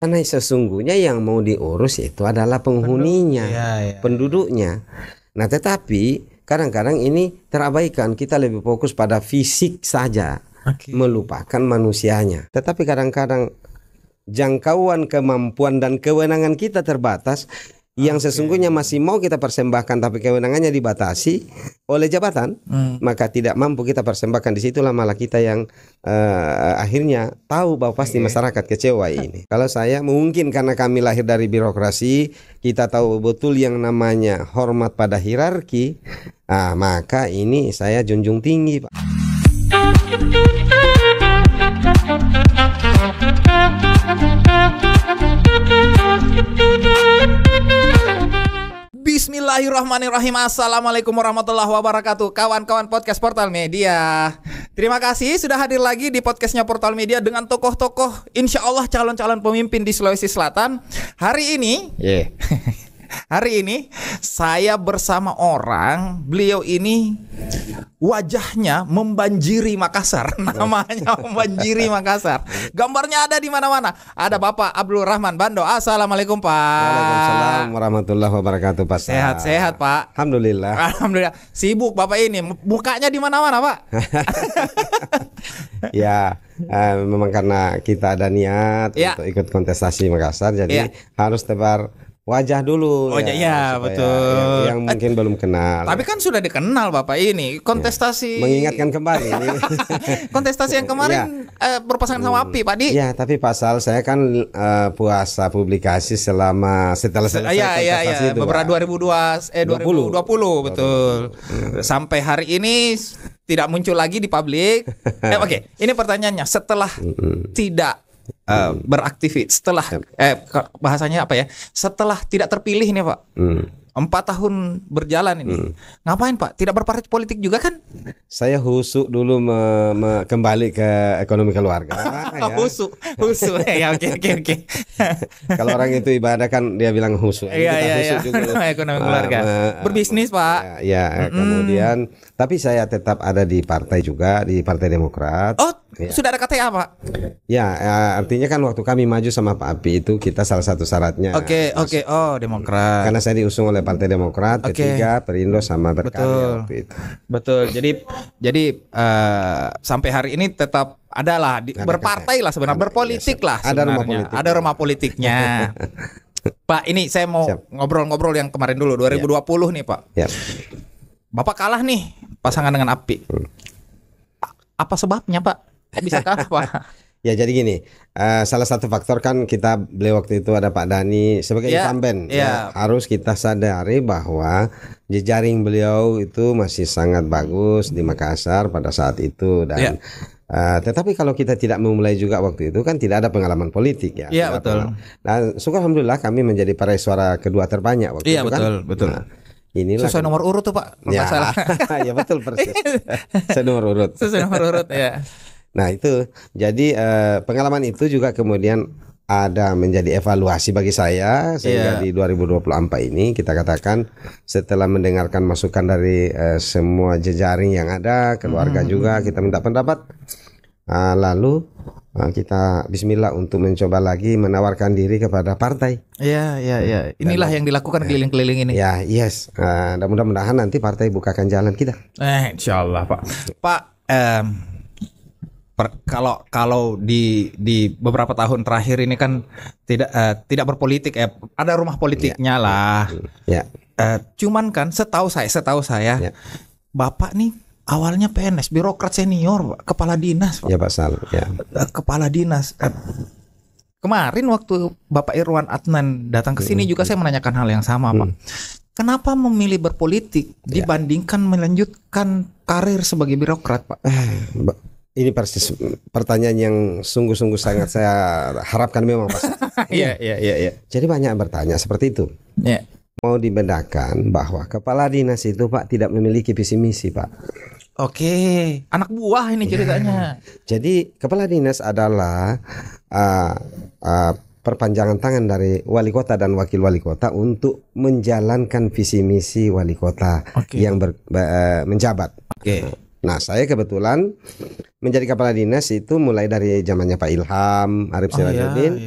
Karena sesungguhnya yang mau diurus itu adalah penghuninya, penduduknya. Nah, tetapi kadang-kadang ini terabaikan. Kita lebih fokus pada fisik saja, melupakan manusianya. Tetapi kadang-kadang jangkauan kemampuan dan kewenangan kita terbatas. Yang sesungguhnya masih mau kita persembahkan, tapi kewenangannya dibatasi oleh jabatan, maka tidak mampu kita persembahkan. Disitulah malah kita yang akhirnya tahu bahwa pasti masyarakat kecewa ini. Kalau saya mungkin karena kami lahir dari birokrasi, kita tahu betul yang namanya hormat pada hierarki. Maka ini saya junjung tinggi, Pak. Bismillahirrahmanirrahim. Assalamualaikum warahmatullahi wabarakatuh. Kawan-kawan podcast Portal Media, terima kasih sudah hadir lagi di podcastnya Portal Media dengan tokoh-tokoh insya Allah calon-calon pemimpin di Sulawesi Selatan. Hari ini saya bersama orang, beliau ini wajahnya membanjiri Makassar, namanya membanjiri Makassar. Gambarnya ada di mana-mana. Ada Bapak Abdul Rahman Bando. Assalamualaikum, Pak. Waalaikumsalam warahmatullahi wabarakatuh, Pak. Sehat-sehat, Pak. Alhamdulillah. Alhamdulillah. Sibuk Bapak ini, mukanya di mana-mana, Pak. Ya, memang karena kita ada niat untuk ikut kontestasi Makassar, jadi harus tebar wajah dulu. Betul. Yang mungkin belum kenal. Tapi kan sudah dikenal Bapak ini kontestasi. Mengingatkan kembali. Kontestasi yang kemarin berpasangan sama Api, Pak Di. Ya, tapi pasal saya kan puasa publikasi setelah selesai kontestasi itu. Beberapa 2020 betul. Sampai hari ini tidak muncul lagi di publik. Oke, ini pertanyaannya, setelah tidak beraktivitas, setelah bahasanya apa ya, setelah tidak terpilih nih Pak, 4 tahun berjalan ini, ngapain Pak? Tidak berpartai politik juga kan? Saya husuk dulu kembali ke ekonomi keluarga. Husuk ya, oke. Kalau orang itu ibadah kan dia bilang husuk. Husuk juga ekonomi keluarga. Berbisnis Pak. Kemudian tapi saya tetap ada di partai juga, di Partai Demokrat. Sudah ada KTA Pak? Artinya kan waktu kami maju sama Pak Api itu kita salah satu syaratnya. Demokrat. Karena saya diusung oleh Partai Demokrat, ketiga Perindo sama Berkarya waktu itu. Betul. Jadi sampai hari ini tetap adalah berpartai lah sebenarnya, berpolitik lah sebenarnya. Ada rumah politiknya. Pak, ini saya mau ngobrol-ngobrol yang kemarin dulu 2020 nih Pak. Bapak kalah nih pasangan dengan Api. Apa sebabnya Pak? Bisa kalah Pak? Ya jadi gini, salah satu faktor kan beliau waktu itu ada Pak Dhani sebagai incumbent. Harus kita sadari bahwa jejaring beliau itu masih sangat bagus di Makassar pada saat itu dan tetapi kalau kita tidak memulai juga waktu itu kan tidak ada pengalaman politik ya. Iya betul. Dan syukur alhamdulillah kami menjadi peraih suara kedua terbanyak waktu itu kan. Iya betul. Inilah sesuai nomor urut tuh Pak. Ya betul persis. Sesuai nomor urut ya. Nah itu jadi pengalaman itu juga kemudian ada menjadi evaluasi bagi saya sehingga di 2024 ini kita katakan setelah mendengarkan masukan dari semua jejaring yang ada, keluarga juga kita minta pendapat, lalu kita bismillah untuk mencoba lagi menawarkan diri kepada partai. Inilah yang dilakukan keliling-keliling ini. Dan mudah-mudahan nanti partai bukakan jalan kita. Insyaallah Pak. Kalau di beberapa tahun terakhir ini kan tidak berpolitik, ada rumah politiknya lah. Cuman kan setahu saya Bapak nih awalnya PNS, birokrat senior, kepala dinas Pak. Pak Sal. Kepala dinas. Kemarin waktu Bapak Irwan Adnan datang ke sini juga saya menanyakan hal yang sama Pak. Kenapa memilih berpolitik dibandingkan melanjutkan karir sebagai birokrat Pak? Ini persis pertanyaan yang sungguh-sungguh sangat saya harapkan memang Pak. Iya. Jadi banyak bertanya seperti itu. Mau dibedakan bahwa kepala dinas itu Pak tidak memiliki visi misi Pak. Anak buah ini ceritanya. Jadi kepala dinas adalah perpanjangan tangan dari wali kota dan wakil wali kota untuk menjalankan visi misi wali kota yang menjabat. Nah, saya kebetulan menjadi kepala dinas itu mulai dari zamannya Pak Ilham, Arif Sirajuddin.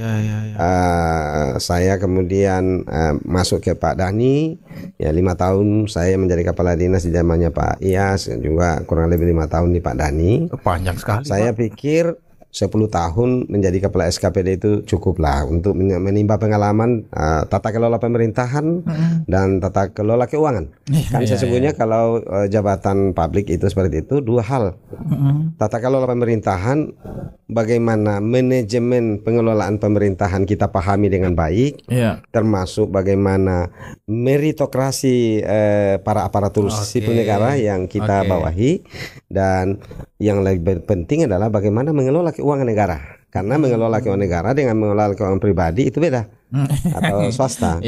Saya kemudian masuk ke Pak Dhani, ya 5 tahun saya menjadi kepala dinas di zamannya Pak Iyas, juga kurang lebih 5 tahun di Pak Dhani. Panjang sekali. Saya pikir 10 tahun menjadi kepala SKPD itu cukuplah untuk menimba pengalaman tata kelola pemerintahan dan tata kelola keuangan. Kan sesungguhnya kalau jabatan publik itu seperti itu, 2 hal. Tata kelola pemerintahan, bagaimana manajemen pengelolaan pemerintahan kita pahami dengan baik, termasuk bagaimana meritokrasi para aparatur sipil negara yang kita bawahi, dan yang lebih penting adalah bagaimana mengelola keuangan negara. Karena mengelola keuangan negara dengan mengelola keuangan pribadi itu beda, atau swasta.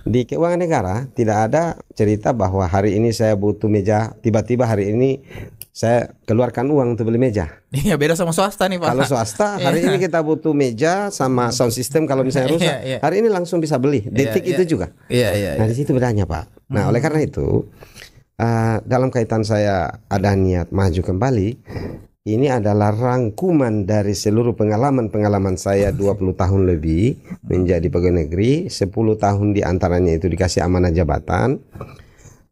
Di keuangan negara tidak ada cerita bahwa hari ini saya butuh meja, tiba-tiba hari ini saya keluarkan uang untuk beli meja. Iya, beda sama swasta nih Pak. Kalau swasta hari ini kita butuh meja sama sound system, kalau misalnya rusak hari ini langsung bisa beli, detik itu juga. Nah, di situ bedanya Pak. Nah, oleh karena itu dalam kaitan saya ada niat maju kembali, ini adalah rangkuman dari seluruh pengalaman saya 20 tahun lebih menjadi pegawai negeri, 10 tahun diantaranya itu dikasih amanah jabatan,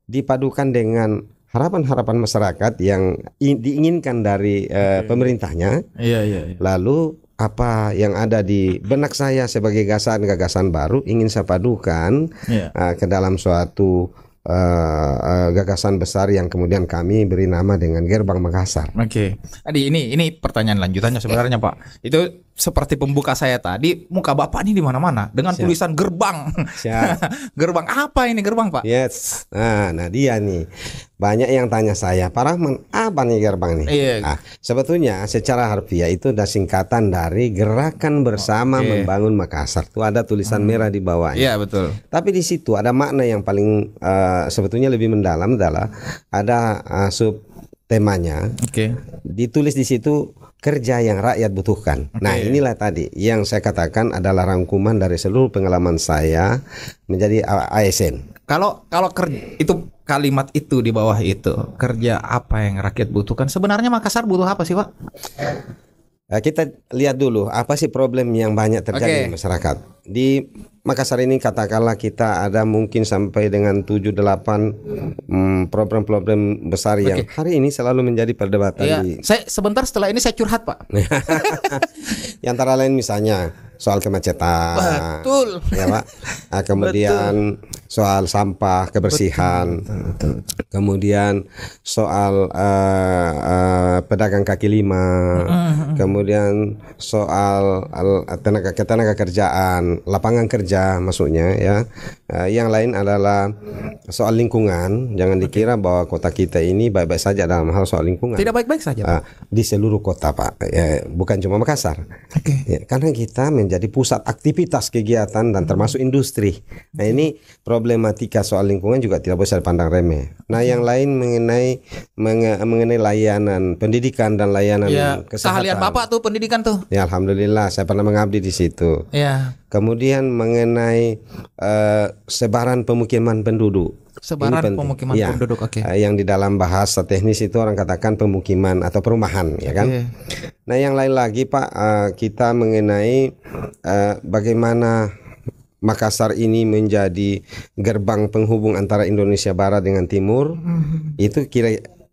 dipadukan dengan harapan-harapan masyarakat yang diinginkan dari pemerintahnya. Lalu apa yang ada di benak saya sebagai gagasan baru ingin saya padukan ke dalam suatu gagasan besar yang kemudian kami beri nama dengan Gerbang Makassar. Adi, ini pertanyaan lanjutannya sebenarnya Pak. Itu seperti pembuka saya tadi, muka Bapak ini di mana-mana dengan tulisan gerbang. Gerbang apa ini gerbang Pak? Yes. Nah dia nih. Banyak yang tanya saya, Pak Rahman, apa nih gerbang nih? Nah, sebetulnya secara harfiah itu adalah singkatan dari Gerakan Bersama Membangun Makassar. Itu ada tulisan merah di bawahnya. Iya, betul. Tapi di situ ada makna yang paling sebetulnya lebih mendalam, adalah ada sub temanya. Ditulis di situ kerja yang rakyat butuhkan. Nah, inilah tadi yang saya katakan adalah rangkuman dari seluruh pengalaman saya menjadi ASN. Kalau itu kalimat itu di bawah itu, kerja apa yang rakyat butuhkan, sebenarnya Makassar butuh apa sih Pak? Kita lihat dulu apa sih problem yang banyak terjadi di masyarakat. Di Makassar ini katakanlah kita ada mungkin sampai dengan 7-8 problem-problem besar yang hari ini selalu menjadi perdebatan. Saya sebentar setelah ini saya curhat Pak. Yang antara lain misalnya soal kemacetan, betul, ya Pak. Kemudian soal sampah, kebersihan, kemudian soal pedagang kaki lima, kemudian soal tenaga kerjaan, lapangan kerja maksudnya ya. Yang lain adalah soal lingkungan. Jangan dikira bahwa kota kita ini baik-baik saja dalam hal soal lingkungan. Tidak baik-baik saja Pak. Di seluruh kota Pak, bukan cuma Makassar. Karena kita menjadi pusat aktivitas kegiatan dan termasuk industri. Nah, ini problematika soal lingkungan juga tidak bisa dipandang remeh. Nah, yang lain mengenai layanan pendidikan dan layanan kesehatan. Keahlian Bapak tuh pendidikan tuh. Ya, alhamdulillah saya pernah mengabdi di situ. Kemudian mengenai sebaran pemukiman penduduk. Pemukiman penduduk, yang di dalam bahasa teknis itu orang katakan pemukiman atau perumahan, ya kan? Nah, yang lain lagi Pak, kita mengenai bagaimana Makassar ini menjadi gerbang penghubung antara Indonesia Barat dengan Timur. Itu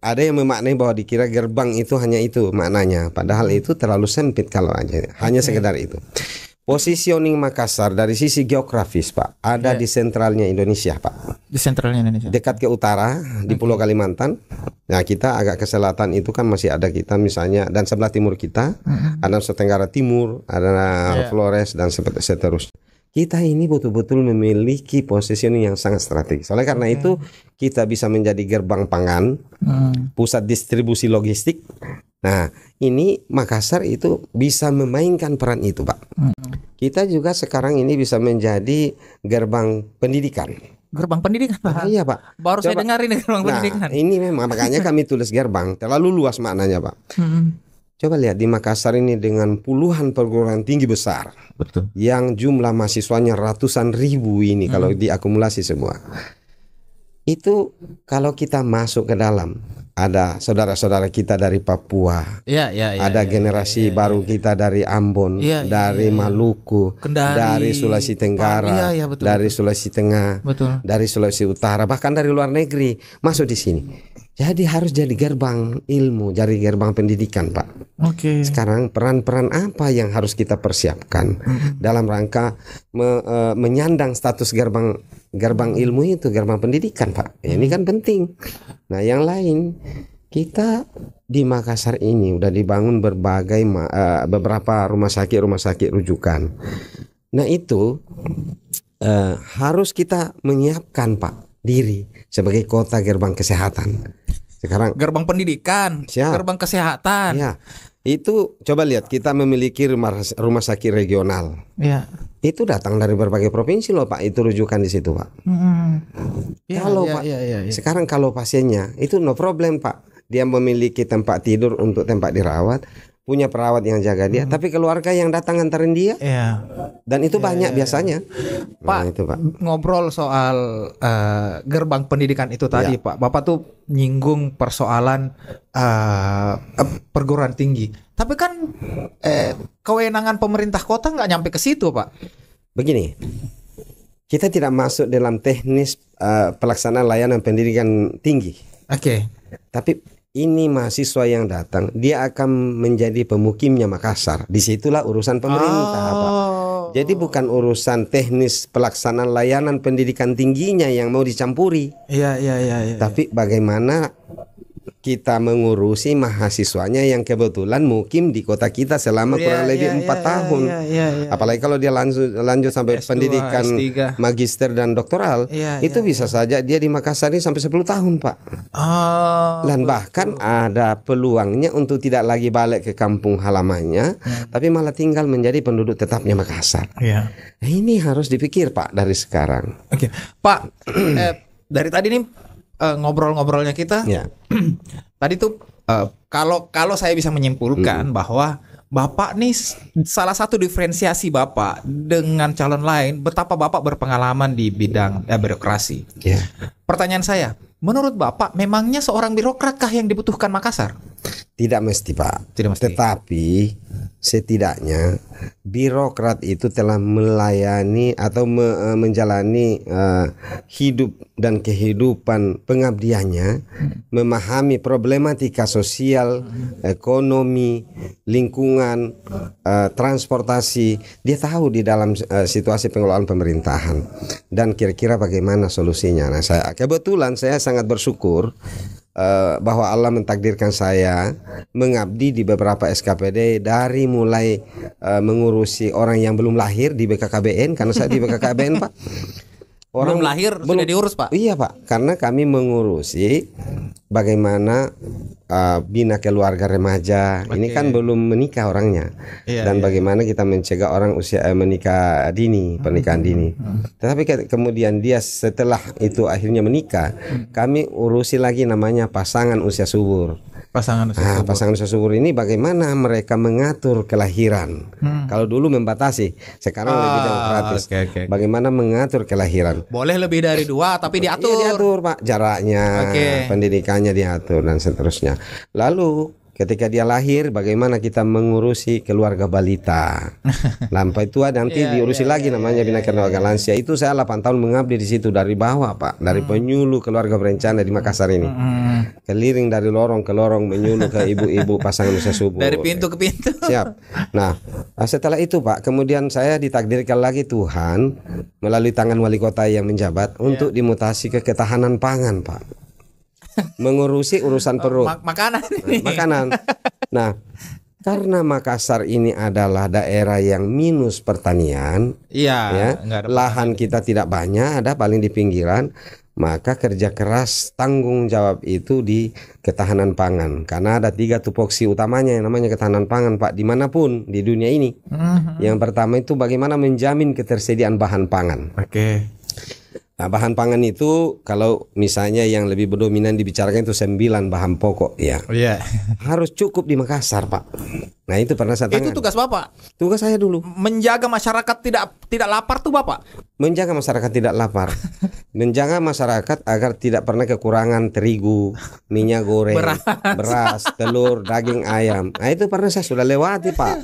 ada yang memaknai bahwa dikira gerbang itu hanya itu maknanya, padahal itu terlalu sempit kalau hanya sekedar itu. Positioning Makassar dari sisi geografis Pak ada di sentralnya Indonesia Pak. Di sentralnya Indonesia. Dekat ke utara di Pulau Kalimantan. Nah, kita agak ke selatan itu kan masih ada kita misalnya, dan sebelah timur kita ada Nusa Tenggara Timur, ada Flores dan seterusnya. Kita ini betul-betul memiliki positioning yang sangat strategis. Oleh karena itu kita bisa menjadi gerbang pangan, pusat distribusi logistik. Nah, ini Makassar itu bisa memainkan peran itu Pak. Kita juga sekarang ini bisa menjadi gerbang pendidikan. Gerbang pendidikan Pak? Iya Pak. Baru saya dengar ini gerbang pendidikan. Ini memang makanya kami tulis gerbang, terlalu luas maknanya Pak. Coba lihat di Makassar ini dengan puluhan perguruan tinggi besar. Betul. Yang jumlah mahasiswanya ratusan ribu ini kalau diakumulasi semua. Itu kalau kita masuk ke dalam ada saudara-saudara kita dari Papua, ada generasi baru kita dari Ambon, dari Maluku, dari Sulawesi Tenggara, dari Sulawesi Tengah, dari Sulawesi Utara, bahkan dari luar negeri masuk di sini. Jadi harus jadi gerbang ilmu, jadi gerbang pendidikan, Pak. Sekarang peran-peran apa yang harus kita persiapkan dalam rangka menyandang status gerbang ilmu itu, gerbang pendidikan, Pak. Ini kan penting. Nah, yang lain, kita di Makassar ini udah dibangun berbagai beberapa rumah sakit rujukan. Nah, itu harus kita menyiapkan, Pak, diri sebagai kota gerbang kesehatan. Sekarang gerbang pendidikan, gerbang kesehatan. Ya, itu coba lihat, kita memiliki rumah sakit regional. Itu datang dari berbagai provinsi loh, Pak. Itu rujukan di situ, Pak. Pak, sekarang kalau pasiennya itu no problem, Pak. Dia memiliki tempat tidur untuk tempat dirawat, punya perawat yang jaga dia, tapi keluarga yang datang antarin dia. Dan itu banyak biasanya. Pak, nah, itu, Pak, ngobrol soal gerbang pendidikan itu tadi, Pak. Bapak tuh nyinggung persoalan perguruan tinggi. Tapi kan kewenangan pemerintah kota nggak nyampe ke situ, Pak. Begini, kita tidak masuk dalam teknis pelaksanaan layanan pendidikan tinggi. Tapi ini mahasiswa yang datang, dia akan menjadi pemukimnya Makassar. Disitulah urusan pemerintah, Pak. Jadi bukan urusan teknis pelaksanaan layanan pendidikan tingginya yang mau dicampuri. Tapi bagaimana kita mengurusi mahasiswanya yang kebetulan mukim di kota kita selama kurang lebih 4 tahun. Apalagi kalau dia lanjut sampai S2, pendidikan S3, magister dan doktoral, itu bisa saja dia di Makassar ini sampai 10 tahun, Pak. Dan bahkan ada peluangnya untuk tidak lagi balik ke kampung halamannya, tapi malah tinggal menjadi penduduk tetapnya Makassar. Nah, ini harus dipikir, Pak, dari sekarang. Pak, dari tadi nih ngobrol-ngobrolnya kita, tadi tuh kalau saya bisa menyimpulkan bahwa Bapak nih salah satu diferensiasi Bapak dengan calon lain, betapa Bapak berpengalaman di bidang birokrasi. Pertanyaan saya, menurut Bapak memangnya seorang birokratkah yang dibutuhkan Makassar? Tidak mesti, Pak. Tidak mesti. Tetapi setidaknya birokrat itu telah melayani atau menjalani hidup dan kehidupan pengabdiannya, memahami problematika sosial, ekonomi, lingkungan, transportasi. Dia tahu di dalam situasi pengelolaan pemerintahan dan kira-kira bagaimana solusinya. Nah, kebetulan saya sangat bersyukur bahwa Allah mentakdirkan saya mengabdi di beberapa SKPD, dari mulai mengurusi orang yang belum lahir di BKKBN, karena saya di BKKBN, Pak. Orang belum lahir sudah diurus, Pak. Iya, Pak, karena kami mengurusi bagaimana bina keluarga remaja. Ini kan belum menikah orangnya, dan bagaimana kita mencegah orang usia menikah dini, pernikahan dini. Tetapi kemudian dia setelah itu akhirnya menikah, kami urusi lagi namanya pasangan usia subur. Pasangan usia subur ini bagaimana mereka mengatur kelahiran. Kalau dulu membatasi, sekarang lebih demokratis. Bagaimana mengatur kelahiran? Boleh lebih dari 2, tapi diatur. Diatur, Pak, jaraknya, pendidikannya diatur dan seterusnya. Lalu ketika dia lahir, bagaimana kita mengurusi keluarga balita. Sampai tua nanti diurusi lagi namanya bina keluarga lansia. Itu saya 8 tahun mengabdi di situ dari bawah, Pak, dari penyuluh keluarga berencana di Makassar ini. Keliling dari lorong ke lorong menyuluh ke ibu-ibu pasangan usia subur. Dari pintu ke pintu. Siap. Nah, setelah itu, Pak, kemudian saya ditakdirkan lagi Tuhan melalui tangan wali kota yang menjabat untuk dimutasi ke ketahanan pangan, Pak. Mengurusi urusan perut, makanan. Nah, karena Makassar ini adalah daerah yang minus pertanian, lahan kita tidak banyak, ada paling di pinggiran, maka kerja keras tanggung jawab itu di ketahanan pangan. Karena ada 3 tupoksi utamanya yang namanya ketahanan pangan, Pak, dimanapun di dunia ini. Yang pertama itu bagaimana menjamin ketersediaan bahan pangan. Nah, bahan pangan itu kalau misalnya yang lebih dominan dibicarakan itu 9 bahan pokok, harus cukup di Makassar, Pak. Nah, itu pernah saya tangan. Itu tugas Bapak. Tugas saya dulu. Menjaga masyarakat tidak lapar tuh, Bapak. Menjaga masyarakat tidak lapar. menjaga masyarakat agar tidak pernah kekurangan terigu, minyak goreng, beras, telur, daging ayam. Nah, itu pernah saya sudah lewati, Pak.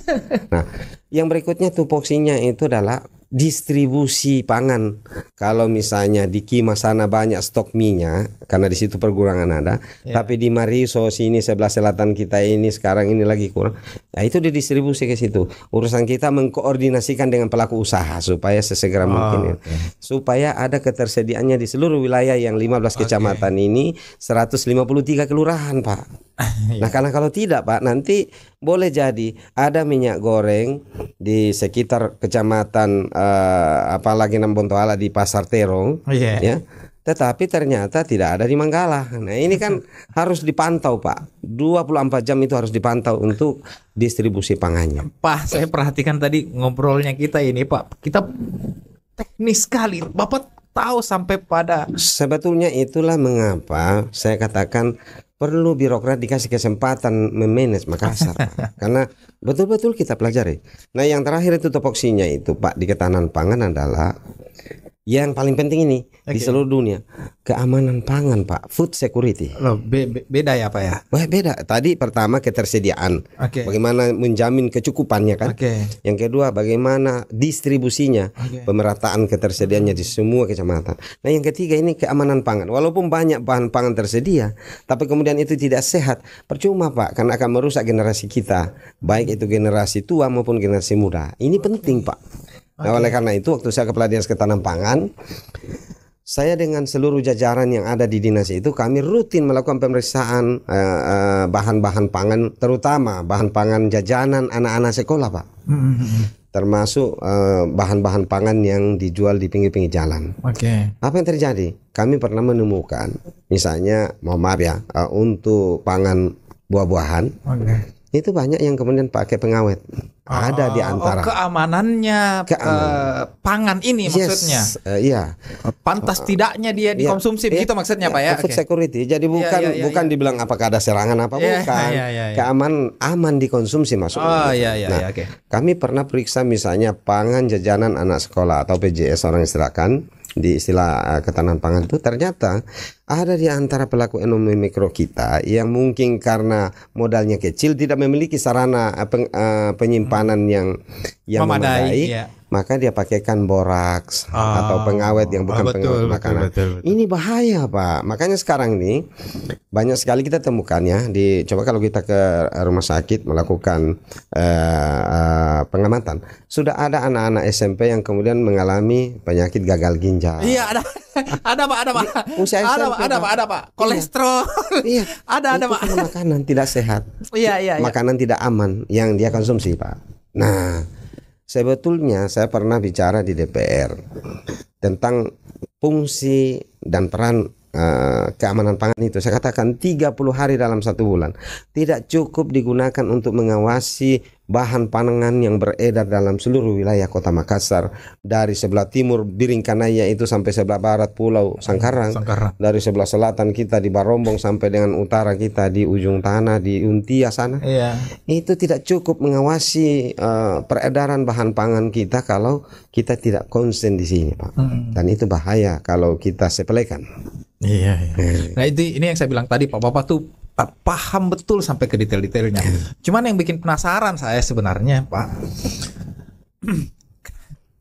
Nah, yang berikutnya tupoksinya itu adalah distribusi pangan. Kalau misalnya di Kima sana banyak stok minyak karena di situ pergurangan ada, tapi di Mariso sini sebelah selatan kita ini sekarang ini lagi kurang. Nah, itu didistribusi ke situ. Urusan kita mengkoordinasikan dengan pelaku usaha supaya sesegera mungkin supaya ada ketersediaannya di seluruh wilayah yang 15 kecamatan ini 153 kelurahan, Pak. Nah, karena kalau tidak, Pak, nanti boleh jadi ada minyak goreng di sekitar kecamatan apalagi Nambontoala di Pasar Terong, ya. Tetapi ternyata tidak ada di Manggala. Nah, ini kan harus dipantau, Pak. 24 jam itu harus dipantau untuk distribusi pangannya. Pak, saya perhatikan tadi ngobrolnya kita ini, Pak. Kita teknis sekali. Bapak tahu sampai pada. Sebetulnya itulah mengapa saya katakan perlu birokrat dikasih kesempatan memanage Makassar, Pak. Karena betul-betul kita pelajari. Nah, yang terakhir itu topoksinya itu, Pak, di ketahanan pangan adalah yang paling penting ini di seluruh dunia, keamanan pangan, Pak, food security. Loh, beda ya, Pak ya? Wah, beda. Tadi pertama ketersediaan, bagaimana menjamin kecukupannya kan. Yang kedua bagaimana distribusinya, pemerataan ketersediaannya di semua kecamatan. Nah, yang ketiga ini keamanan pangan. Walaupun banyak bahan pangan tersedia, tapi kemudian itu tidak sehat, percuma, Pak, karena akan merusak generasi kita, baik itu generasi tua maupun generasi muda. Ini penting, Pak. Nah, oleh karena itu waktu saya Kepala Dinas Ketahanan Pangan, saya dengan seluruh jajaran yang ada di dinas itu kami rutin melakukan pemeriksaan bahan-bahan pangan, terutama bahan pangan jajanan anak-anak sekolah, Pak. Termasuk bahan-bahan pangan yang dijual di pinggir-pinggir jalan. Apa yang terjadi? Kami pernah menemukan, misalnya, mohon maaf ya, untuk pangan buah-buahan, itu banyak yang kemudian pakai pengawet. Ada di antara keamanannya pangan ini maksudnya. Iya. Pantas tidaknya dia dikonsumsi begitu maksudnya, Pak ya. Food security. Jadi bukan dibilang apakah ada serangan apa bukan. Aman dikonsumsi maksudnya. Kami pernah periksa misalnya pangan jajanan anak sekolah atau PJS orang istilahkan di istilah ketahanan pangan itu, ternyata ada di antara pelaku ekonomi mikro kita yang mungkin karena modalnya kecil tidak memiliki sarana penyimpanan yang memadai, maka dia pakaikan boraks atau pengawet yang bukan pengawet makanan. Betul. Ini bahaya, Pak. Makanya sekarang ini banyak sekali kita temukan ya, coba kalau kita ke rumah sakit melakukan pengamatan, sudah ada anak-anak SMP yang kemudian mengalami penyakit gagal ginjal. Iya, ada Pak. Ada Pak. Kolesterol. Iya. ada Pak. Makanan tidak sehat. Iya. Makanan tidak aman yang dia konsumsi, Pak. Nah, sebetulnya saya pernah bicara di DPR tentang fungsi dan peran keamanan pangan itu. Saya katakan 30 hari dalam 1 bulan tidak cukup digunakan untuk mengawasi bahan pangan yang beredar dalam seluruh wilayah Kota Makassar, dari sebelah timur Biringkanaya itu sampai sebelah barat Pulau Sangkarang. Dari sebelah selatan kita di Barombong sampai dengan utara kita di ujung tanah di Untia sana. Itu tidak cukup mengawasi peredaran bahan pangan kita kalau kita tidak konsen di sini, Pak. Dan itu bahaya kalau kita sepelekan. Nah, ini yang saya bilang tadi, Pak, Bapak tuh paham betul sampai ke detail-detailnya. Cuman yang bikin penasaran saya sebenarnya, Pak,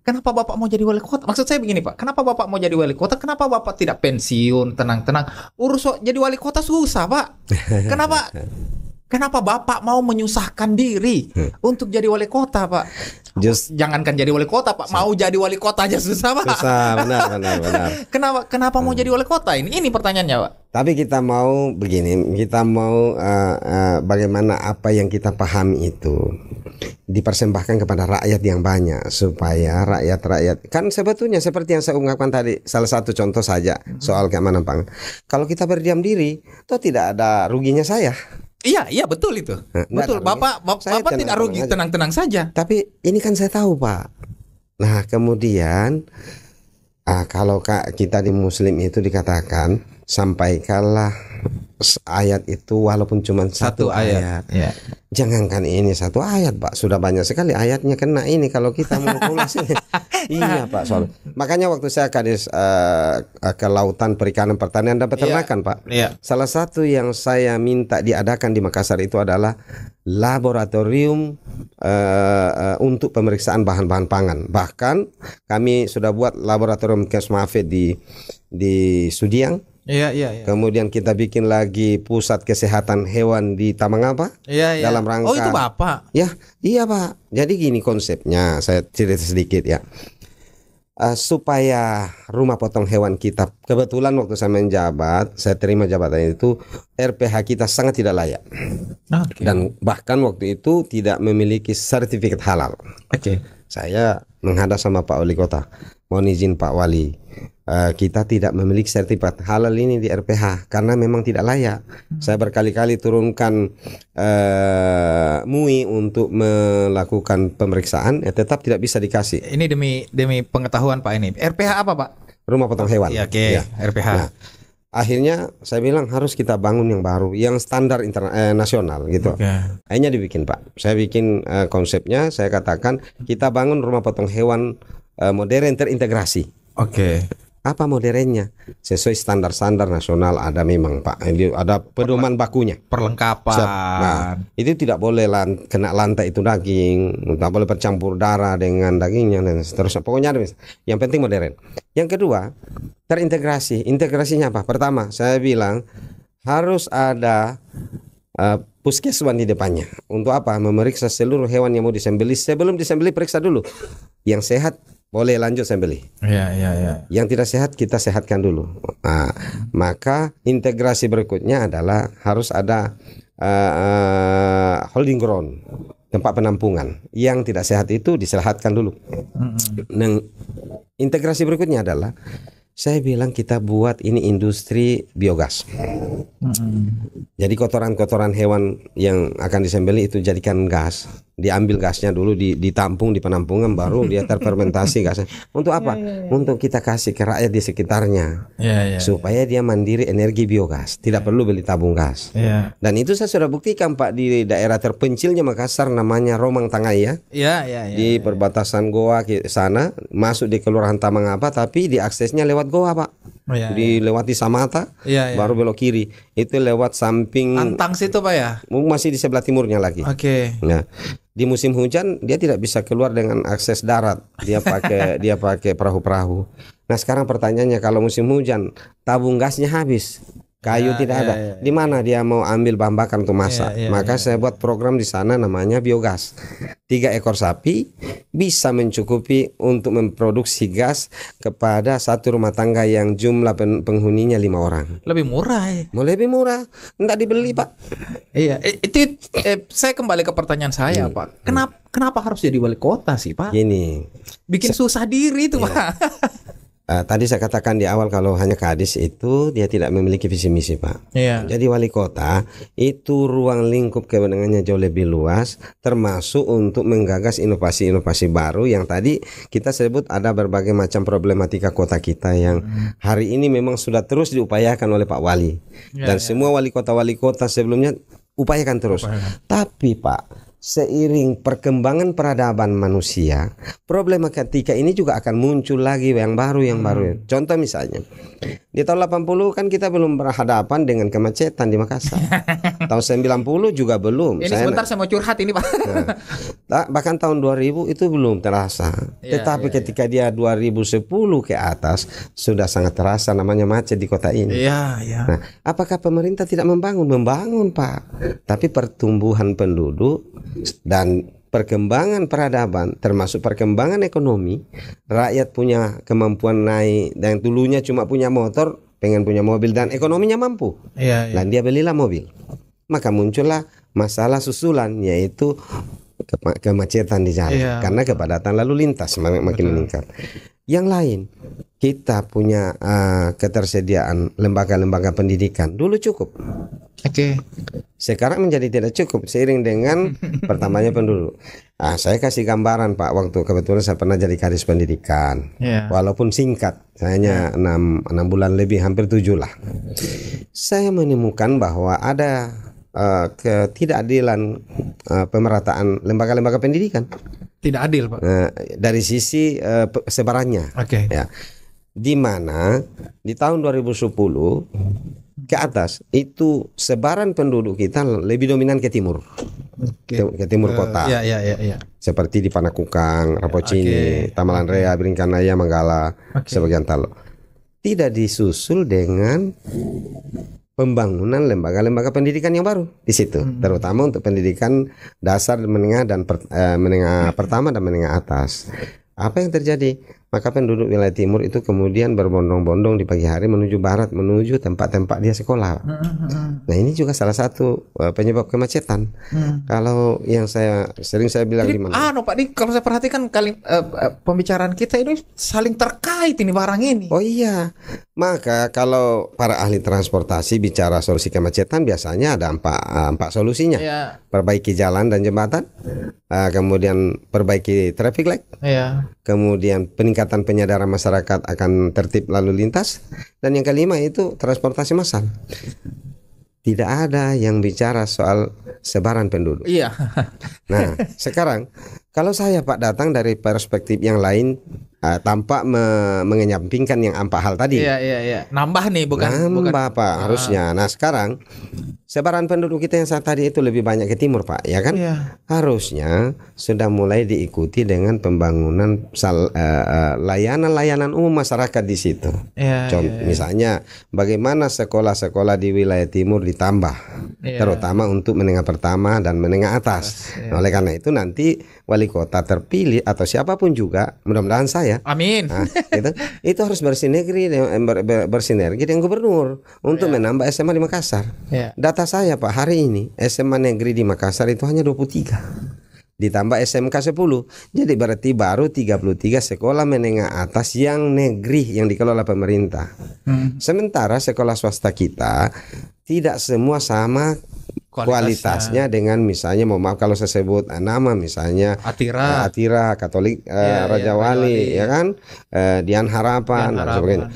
kenapa Bapak mau jadi wali kota? Maksud saya begini, Pak, kenapa Bapak mau jadi wali kota? Kenapa Bapak tidak pensiun, tenang-tenang? Urus jadi wali kota susah, Pak. Kenapa Bapak mau menyusahkan diri untuk jadi wali kota, Pak? Jangankan jadi wali kota, Pak, mau jadi wali kota aja susah, Pak. Susah, benar. Kenapa mau jadi wali kota? Ini pertanyaannya, Pak. Tapi kita mau begini, kita mau bagaimana apa yang kita pahami itu dipersembahkan kepada rakyat yang banyak, supaya rakyat kan sebetulnya seperti yang saya ungkapkan tadi, salah satu contoh saja soal keamanan pangan. Kalau kita berdiam diri, toh tidak ada ruginya saya. Iya betul itu. Betul. Bapak tidak rugi, tenang-tenang saja. Tapi ini kan saya tahu, Pak. Nah, kemudian kalau kita di Muslim itu dikatakan sampaikanlah ayat itu walaupun cuma satu ayat. Ya. Jangankan ini satu ayat, Pak, sudah banyak sekali ayatnya kena ini kalau kita mau pulas ini. Iya, Pak, soal. Makanya waktu saya kadis ke lautan perikanan pertanian dan peternakan, Pak. Iya. Salah satu yang saya minta diadakan di Makassar itu adalah laboratorium untuk pemeriksaan bahan-bahan pangan. Bahkan kami sudah buat laboratorium Kesmafed di Sudiang. Iya. Kemudian kita bikin lagi pusat kesehatan hewan di Tamangapa. Iya. Dalam rangka. Oh, itu Bapak. Ya, iya, Pak. Jadi gini konsepnya, saya cerita sedikit ya. Supaya rumah potong hewan kita, kebetulan waktu saya menjabat, saya terima jabatan itu, RPH kita sangat tidak layak. Okay. Dan bahkan waktu itu tidak memiliki sertifikat halal. Oke. Saya menghadap sama Pak Wali Kota, mohon izin Pak Wali, kita tidak memiliki sertifikat halal ini di RPH karena memang tidak layak. Saya berkali-kali turunkan MUI untuk melakukan pemeriksaan, tetap tidak bisa dikasih. Ini demi pengetahuan Pak, ini RPH apa, Pak? Rumah potong hewan. Ya, oke. Ya. RPH. Nah, akhirnya saya bilang harus kita bangun yang baru, yang standar nasional gitu. Okay. Akhirnya dibikin, Pak. Saya bikin konsepnya, saya katakan kita bangun rumah potong hewan modern terintegrasi. Oke. Apa modernnya? Sesuai standar-standar nasional ada memang, Pak. Ada pedoman bakunya. Perlengkapan. Nah, itu tidak boleh kena lantai itu daging, tidak boleh bercampur darah dengan dagingnya dan seterusnya. Pokoknya ada. Yang penting modern. Yang kedua, terintegrasi. Integrasinya apa? Pertama, saya bilang harus ada puskeswan di depannya. Untuk apa? Memeriksa seluruh hewan yang mau disembelih. Sebelum disembelih periksa dulu. Yang sehat boleh lanjut sembelih. Iya. Yang tidak sehat kita sehatkan dulu. Nah, maka integrasi berikutnya adalah harus ada holding ground, tempat penampungan. Yang tidak sehat itu disehatkan dulu. Nah, integrasi berikutnya adalah saya bilang kita buat ini industri biogas. Jadi kotoran-kotoran hewan yang akan disembelih itu jadikan gas. Diambil gasnya dulu, ditampung di penampungan, baru dia terfermentasi gasnya. Untuk apa? Untuk kita kasih ke rakyat di sekitarnya. Supaya dia mandiri energi biogas, tidak perlu beli tabung gas. Dan itu saya sudah buktikan, Pak, di daerah terpencilnya Makassar namanya Romang Tangaya. Di perbatasan Goa ke sana, masuk di Kelurahan Tamangapa, tapi diaksesnya lewat Goa, Pak. Dilewati Samata, baru belok kiri. Itu lewat samping Antang situ, Pak, ya? Masih di sebelah timurnya lagi. Oke. Nah, di musim hujan dia tidak bisa keluar dengan akses darat. Dia pakai perahu-perahu. Nah, sekarang pertanyaannya, kalau musim hujan tabung gasnya habis, kayu tidak ada, di mana dia mau ambil bahan bakar untuk masak? Maka saya buat program di sana namanya biogas. 3 ekor sapi bisa mencukupi untuk memproduksi gas kepada satu rumah tangga yang jumlah penghuninya 5 orang. Lebih murah ya? Mau lebih murah, enggak dibeli, Pak. Iya, itu saya kembali ke pertanyaan saya, Pak. Kenapa harus jadi wali kota sih, Pak? Gini, bikin susah diri itu, Pak. Tadi saya katakan di awal kalau hanya kadis itu dia tidak memiliki visi misi, Pak. Jadi wali kota itu ruang lingkup kewenangannya jauh lebih luas, termasuk untuk menggagas inovasi-inovasi baru yang tadi kita sebut ada berbagai macam problematika kota kita yang hari ini memang sudah terus diupayakan oleh Pak Wali. Dan semua wali kota sebelumnya upayakan terus. Tapi, Pak, seiring perkembangan peradaban manusia, problematika ini juga akan muncul lagi yang baru. Contoh misalnya, di tahun 80 kan kita belum berhadapan dengan kemacetan di Makassar. Tahun 90 juga belum. Ini sebentar saya mau curhat ini, Pak. Bahkan tahun 2000 itu belum terasa. Tetapi ketika dia 2010 ke atas sudah sangat terasa namanya macet di kota ini. Nah, apakah pemerintah tidak membangun? Membangun, Pak. Tapi pertumbuhan penduduk dan perkembangan peradaban termasuk perkembangan ekonomi, rakyat punya kemampuan naik, dan dulunya cuma punya motor pengen punya mobil dan ekonominya mampu, dan dia belilah mobil, maka muncullah masalah susulan, yaitu kemacetan di jalan karena kepadatan lalu lintas makin meningkat. Yang lain, kita punya ketersediaan lembaga-lembaga pendidikan dulu cukup. Sekarang menjadi tidak cukup seiring dengan pertamanya penduduk. Saya kasih gambaran, Pak, waktu kebetulan saya pernah jadi kadis pendidikan, walaupun singkat, hanya 6 bulan lebih, hampir 7 lah. saya menemukan bahwa ada ketidakadilan pemerataan lembaga-lembaga pendidikan. Tidak adil, Pak. Dari sisi sebarannya. Oke. Ya. Di mana di tahun 2010 ke atas itu sebaran penduduk kita lebih dominan ke timur. Ke timur kota. Iya. Seperti di Panakukang, Rapocini, Tamalan Rea, Bringkanaya, Manggala, sebagian Talo. Tidak disusul dengan pembangunan lembaga-lembaga pendidikan yang baru di situ, terutama untuk pendidikan dasar, menengah dan menengah pertama dan menengah atas. Apa yang terjadi? Maka penduduk wilayah timur itu kemudian berbondong-bondong di pagi hari menuju barat, menuju tempat-tempat dia sekolah. Nah, ini juga salah satu penyebab kemacetan. Kalau yang sering saya bilang di mana? Pak, ini kalau saya perhatikan pembicaraan kita ini saling terkait ini barang ini. Oh iya. Maka kalau para ahli transportasi bicara solusi kemacetan biasanya ada empat solusinya. Ya. Perbaiki jalan dan jembatan, kemudian perbaiki traffic light, kemudian peningkatan penyadaran masyarakat akan tertib lalu lintas, dan yang kelima itu transportasi massal. Tidak ada yang bicara soal sebaran penduduk. Iya. Nah, sekarang kalau saya Pak datang dari perspektif yang lain, tampak mengenyampingkan yang empat hal tadi. Iya. Nambah nih, bukan Pak, harusnya. Nah, sekarang sebaran penduduk kita yang saat tadi itu lebih banyak ke timur, Pak, ya kan? Iya. Harusnya sudah mulai diikuti dengan pembangunan layanan-layanan umum masyarakat di situ. Misalnya bagaimana sekolah-sekolah di wilayah timur ditambah, terutama untuk menengah pertama dan menengah atas. Nah, oleh karena itu nanti wali kota terpilih atau siapapun juga, mudah-mudahan saya. Amin. Nah, itu harus bersinergi dengan gubernur untuk menambah SMA di Makassar. Data saya Pak, hari ini SMA negeri di Makassar itu hanya 23. Ditambah SMK 10. Jadi berarti baru 33 sekolah menengah atas yang negeri yang dikelola pemerintah. Sementara sekolah swasta kita tidak semua sama kualitasnya dengan misalnya, mohon maaf kalau saya sebut nama, misalnya Atira Katolik, Raja Wali, ya kan, Dian Harapan dan sebagainya.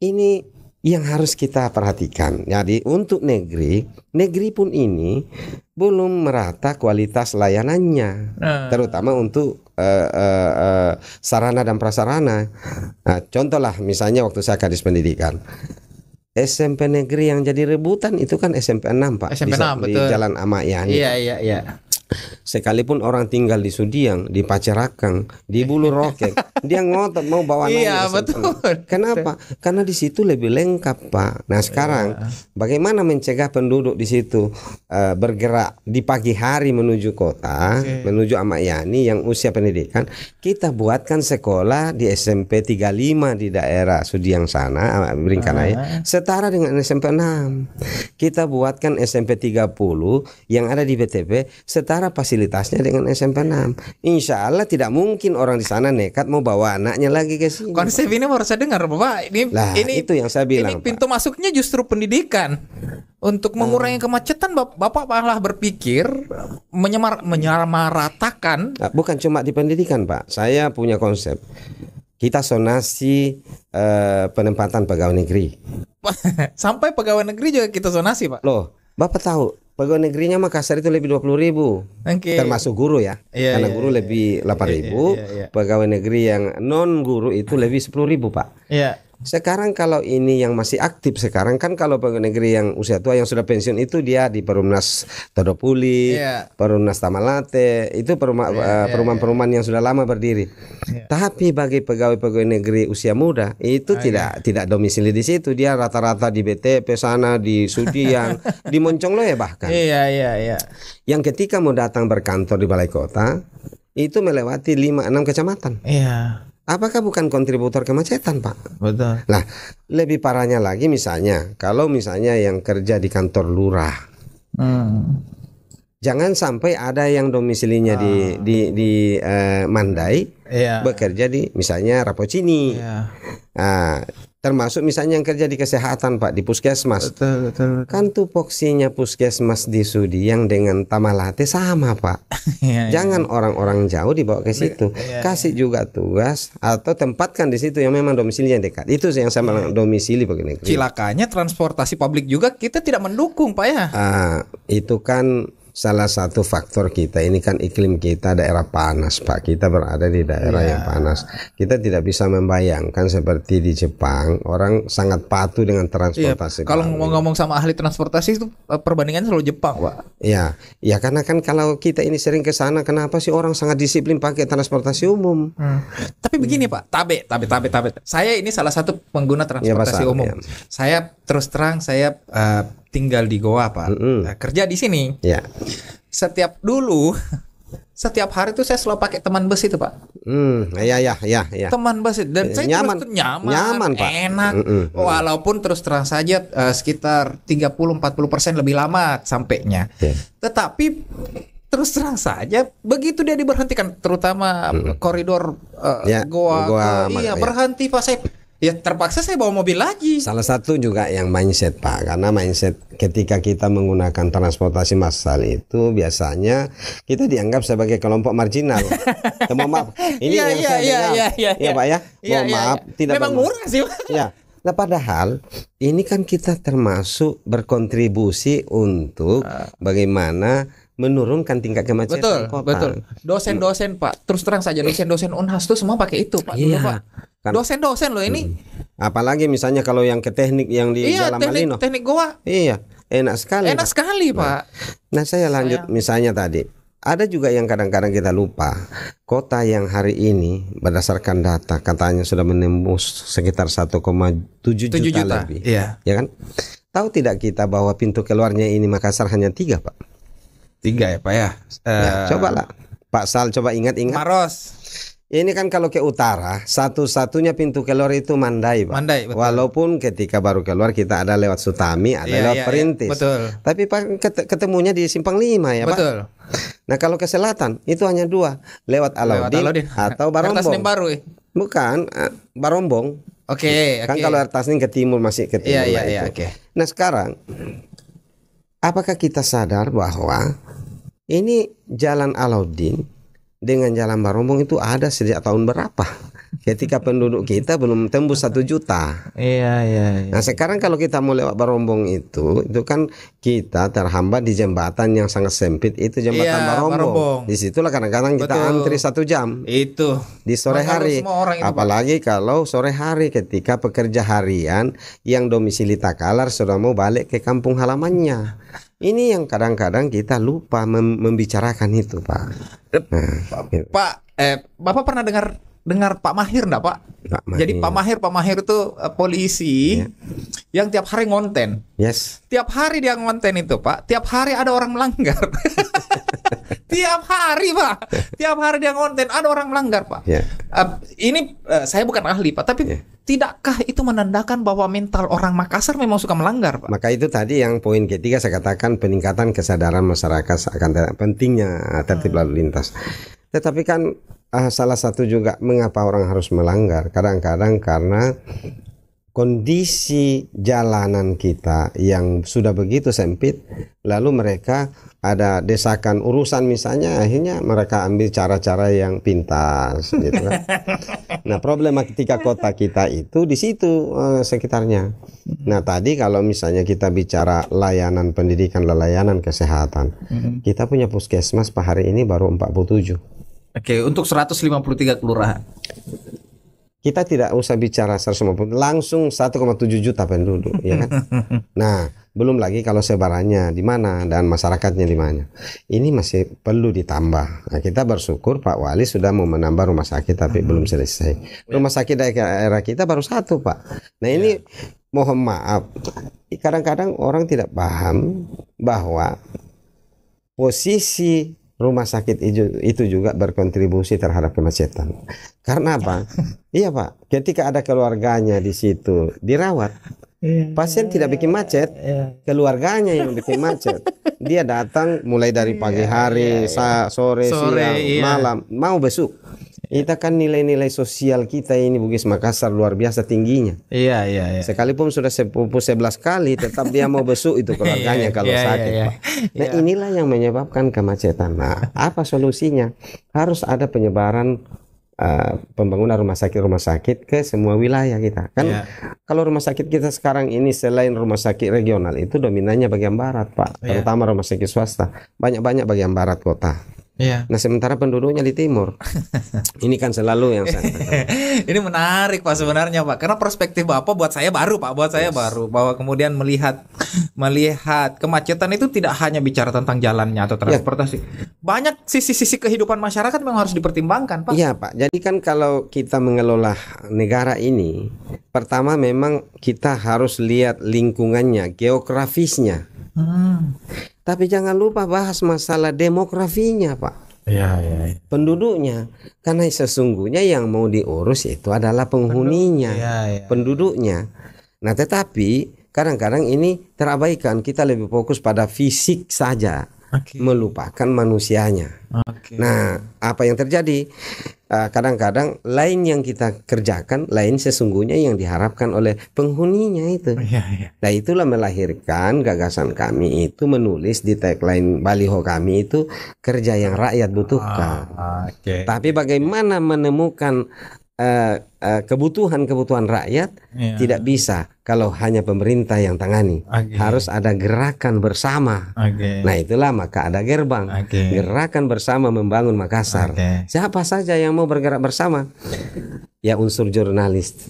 Ini yang harus kita perhatikan. Jadi untuk negeri pun ini belum merata kualitas layanannya, terutama untuk sarana dan prasarana. Nah, contohlah misalnya waktu saya Kadis Pendidikan, SMP negeri yang jadi rebutan itu kan SMP 6 Pak, SMP 6, di Jalan Ahmad Yani. Iya. Sekalipun orang tinggal di Sudiang, di Pacerakang, di Bulu Roket, dia ngotot mau bawa anaknya. Iya, betul. Kenapa? Karena di situ lebih lengkap, Pak. Nah, sekarang bagaimana mencegah penduduk di situ bergerak di pagi hari menuju kota, menuju Ahmad Yani yang usia pendidikan? Kita buatkan sekolah di SMP 35 di daerah Sudiang sana, Bringkanaya, setara dengan SMP 6. Kita buatkan SMP 30 yang ada di BTP setara fasilitasnya dengan SMP 6. Insya Allah tidak mungkin orang di sana nekat mau bawa anaknya lagi ke sini. Konsep ini baru saya dengar, Bapak. Ini itu yang saya bilang. Ini pintu Pak. Masuknya justru pendidikan. Untuk mengurangi kemacetan, Bapak malah berpikir menyamaratakan. Bukan cuma di pendidikan, Pak. Saya punya konsep. Kita sonasi penempatan pegawai negeri. Sampai pegawai negeri juga kita sonasi, Pak. Loh, Bapak tahu pegawai negerinya Makassar itu lebih 20.000, termasuk guru ya, karena guru lebih 8.000, pegawai negeri yang non guru itu lebih 10.000 Pak. Sekarang kalau ini yang masih aktif sekarang kan, kalau pegawai negeri yang usia tua yang sudah pensiun itu dia di Perumnas Todopuli, Perumnas Tamalate, itu perumahan-perumahan yang sudah lama berdiri. Tapi bagi pegawai-pegawai negeri usia muda itu tidak domisili di situ, dia rata-rata di BTP sana, di Sudiang, di Moncongloe bahkan. Yang ketika mau datang berkantor di balai kota itu melewati 5-6 kecamatan. Apakah bukan kontributor kemacetan, Pak? Betul. Nah, lebih parahnya lagi misalnya, kalau misalnya yang kerja di kantor lurah, jangan sampai ada yang domisilinya di Mandai, bekerja di misalnya Rapocini. Termasuk misalnya yang kerja di kesehatan Pak, di puskesmas. Betul. Kan tupoksinya puskesmas di Sudi yang dengan Tamalate sama Pak. Jangan orang-orang jauh dibawa ke situ. Kasih juga tugas atau tempatkan di situ yang memang domisilinya dekat. Itu yang saya bilang domisili begini. Cilakanya transportasi publik juga kita tidak mendukung Pak ya. Itu kan salah satu faktor kita. Ini kan iklim kita daerah panas Pak. Kita berada di daerah yang panas. Kita tidak bisa membayangkan seperti di Jepang, orang sangat patuh dengan transportasi. Kalau ngomong sama ahli transportasi itu perbandingannya selalu Jepang Pak. Ya karena kan kalau kita ini sering ke sana, kenapa sih orang sangat disiplin pakai transportasi umum? Tapi begini Pak, tabe. Saya ini salah satu pengguna transportasi umum. Ya. Saya terus terang tinggal di Goa Pak, kerja di sini. Ya. Setiap hari tuh saya selalu pakai teman bus itu Pak. Ya. Teman bus dan saya nyaman Pak. Enak. Walaupun terus terang saja sekitar 30-40% lebih lama sampainya. Tetapi terus terang saja begitu dia diberhentikan, terutama koridor Goa berhenti Pak, saya terpaksa saya bawa mobil lagi. Salah satu juga yang mindset Pak, karena mindset ketika kita menggunakan transportasi massal itu biasanya kita dianggap sebagai kelompok marginal. Mohon maaf, ini yang saya dengar. Pak ya. Mohon maaf, tidak memang murah sih Pak. Ya. Nah padahal ini kan kita termasuk berkontribusi untuk bagaimana menurunkan tingkat kemacetan kota. Betul. Dosen-dosen Pak, terus terang saja dosen-dosen Unhas tuh semua pakai itu Pak. Pak. Kan. Dosen-dosen loh ini. Apalagi misalnya kalau yang ke teknik yang di Jalan Malino. Teknik Goa. Iya, enak sekali. Enak sekali Pak. Nah saya lanjut misalnya tadi. Ada juga yang kadang-kadang kita lupa. Kota yang hari ini berdasarkan data katanya sudah menembus sekitar 1,7 juta lebih. Iya. Ya kan? Tahu tidak kita bahwa pintu keluarnya ini Makassar hanya 3 Pak? 3 ya Pak ya. Cobalah Pak Sal, coba ingat-ingat. Maros. Ini kan kalau ke utara, satu-satunya pintu keluar itu Mandai Pak. Mandai, betul. Walaupun ketika baru keluar kita ada lewat Sutami, ada lewat Perintis. Betul. Tapi Pak ketemunya di Simpang 5 ya Pak. Betul. Nah kalau ke selatan itu hanya 2, lewat Alaudin atau Barombong. Baru. Bukan, Barombong. Oke. Kan kalau Air Tasnim ke timur masih ke timur. Iya. Nah sekarang, apakah kita sadar bahwa ini Jalan Alaudin dengan Jalan Barombong itu ada sejak tahun berapa? Ketika penduduk kita belum tembus 1 juta. Iya. Nah sekarang kalau kita mau lewat Barombong itu kan kita terhambat di jembatan yang sangat sempit, itu jembatan Barombong. Disitulah kadang-kadang kita antri 1 jam. Itu di sore hari. Apalagi kalau sore hari ketika pekerja harian yang domisili Takalar sudah mau balik ke kampung halamannya. Ini yang kadang-kadang kita lupa membicarakan itu Pak. Pak, Bapak pernah dengar Pak Mahir enggak Pak? Jadi Pak Mahir itu polisi yang tiap hari ngonten. Yes. Tiap hari dia ngonten itu Pak. Tiap hari ada orang melanggar. Tiap hari Pak. Tiap hari dia ngonten ada orang melanggar Pak. Ini saya bukan ahli Pak, tapi tidakkah itu menandakan bahwa mental orang Makassar memang suka melanggar Pak? Maka itu tadi yang poin ketiga saya katakan, peningkatan kesadaran masyarakat akan pentingnya tertib lalu lintas. Tetapi kan salah satu juga mengapa orang harus melanggar, kadang-kadang karena kondisi jalanan kita yang sudah begitu sempit, lalu mereka ada desakan urusan misalnya, akhirnya mereka ambil cara-cara yang pintas gitu kan. Nah problematika kota kita itu di situ sekitarnya. Nah tadi kalau misalnya kita bicara layanan pendidikan, layanan kesehatan, kita punya puskesmas per hari ini baru 47. Oke, untuk 153 kelurahan. Kita tidak usah bicara 150, langsung 1,7 juta penduduk, ya kan? Nah, belum lagi kalau sebarannya di mana dan masyarakatnya di mana. Ini masih perlu ditambah. Nah, kita bersyukur Pak Wali sudah mau menambah rumah sakit, tapi belum selesai. Rumah sakit daerah kita baru 1 Pak. Nah ini mohon maaf, kadang-kadang orang tidak paham bahwa posisi rumah sakit itu juga berkontribusi terhadap kemacetan. Karena apa? Iya Pak, ketika ada keluarganya di situ dirawat, pasien tidak bikin macet, keluarganya yang bikin macet. Dia datang mulai dari pagi hari, sore, siang, malam, mau besuk. Kita kan nilai-nilai sosial kita ini Bugis Makassar luar biasa tingginya. Iya, iya, iya. Sekalipun sudah sepupu 11 kali, tetap dia mau besuk itu keluarganya kalau sakit, Pak. Nah, inilah yang menyebabkan kemacetan. Nah, apa solusinya? Harus ada penyebaran pembangunan rumah sakit ke semua wilayah kita. Kan kalau rumah sakit kita sekarang ini selain rumah sakit regional itu dominannya bagian barat, Pak. Terutama rumah sakit swasta. Banyak-banyak bagian barat kota. Nah, sementara penduduknya di timur. Ini kan selalu yang saya katakan. Ini menarik Pak sebenarnya Pak. Karena perspektif Bapak buat saya baru Pak. Buat saya baru. Bahwa kemudian melihat kemacetan itu tidak hanya bicara tentang jalannya atau transportasi. Banyak sisi-sisi kehidupan masyarakat memang harus dipertimbangkan Pak. Iya Pak. Jadi kan kalau kita mengelola negara ini, pertama memang kita harus lihat lingkungannya, geografisnya. Tapi jangan lupa bahas masalah demografinya, Pak. Iya. Penduduknya, karena sesungguhnya yang mau diurus itu adalah penghuninya, penduduknya. Nah, tetapi kadang-kadang ini terabaikan. Kita lebih fokus pada fisik saja, melupakan manusianya. Nah, apa yang terjadi? Kadang-kadang lain yang kita kerjakan, lain sesungguhnya yang diharapkan oleh penghuninya itu. Nah, itulah melahirkan gagasan kami itu menulis di tagline baliho kami itu kerja yang rakyat butuhkan. Tapi bagaimana menemukan kebutuhan rakyat tidak bisa kalau hanya pemerintah yang tangani. Harus ada gerakan bersama. Nah, itulah maka ada gerbang. Gerakan bersama membangun Makassar. Siapa saja yang mau bergerak bersama? Ya, unsur jurnalis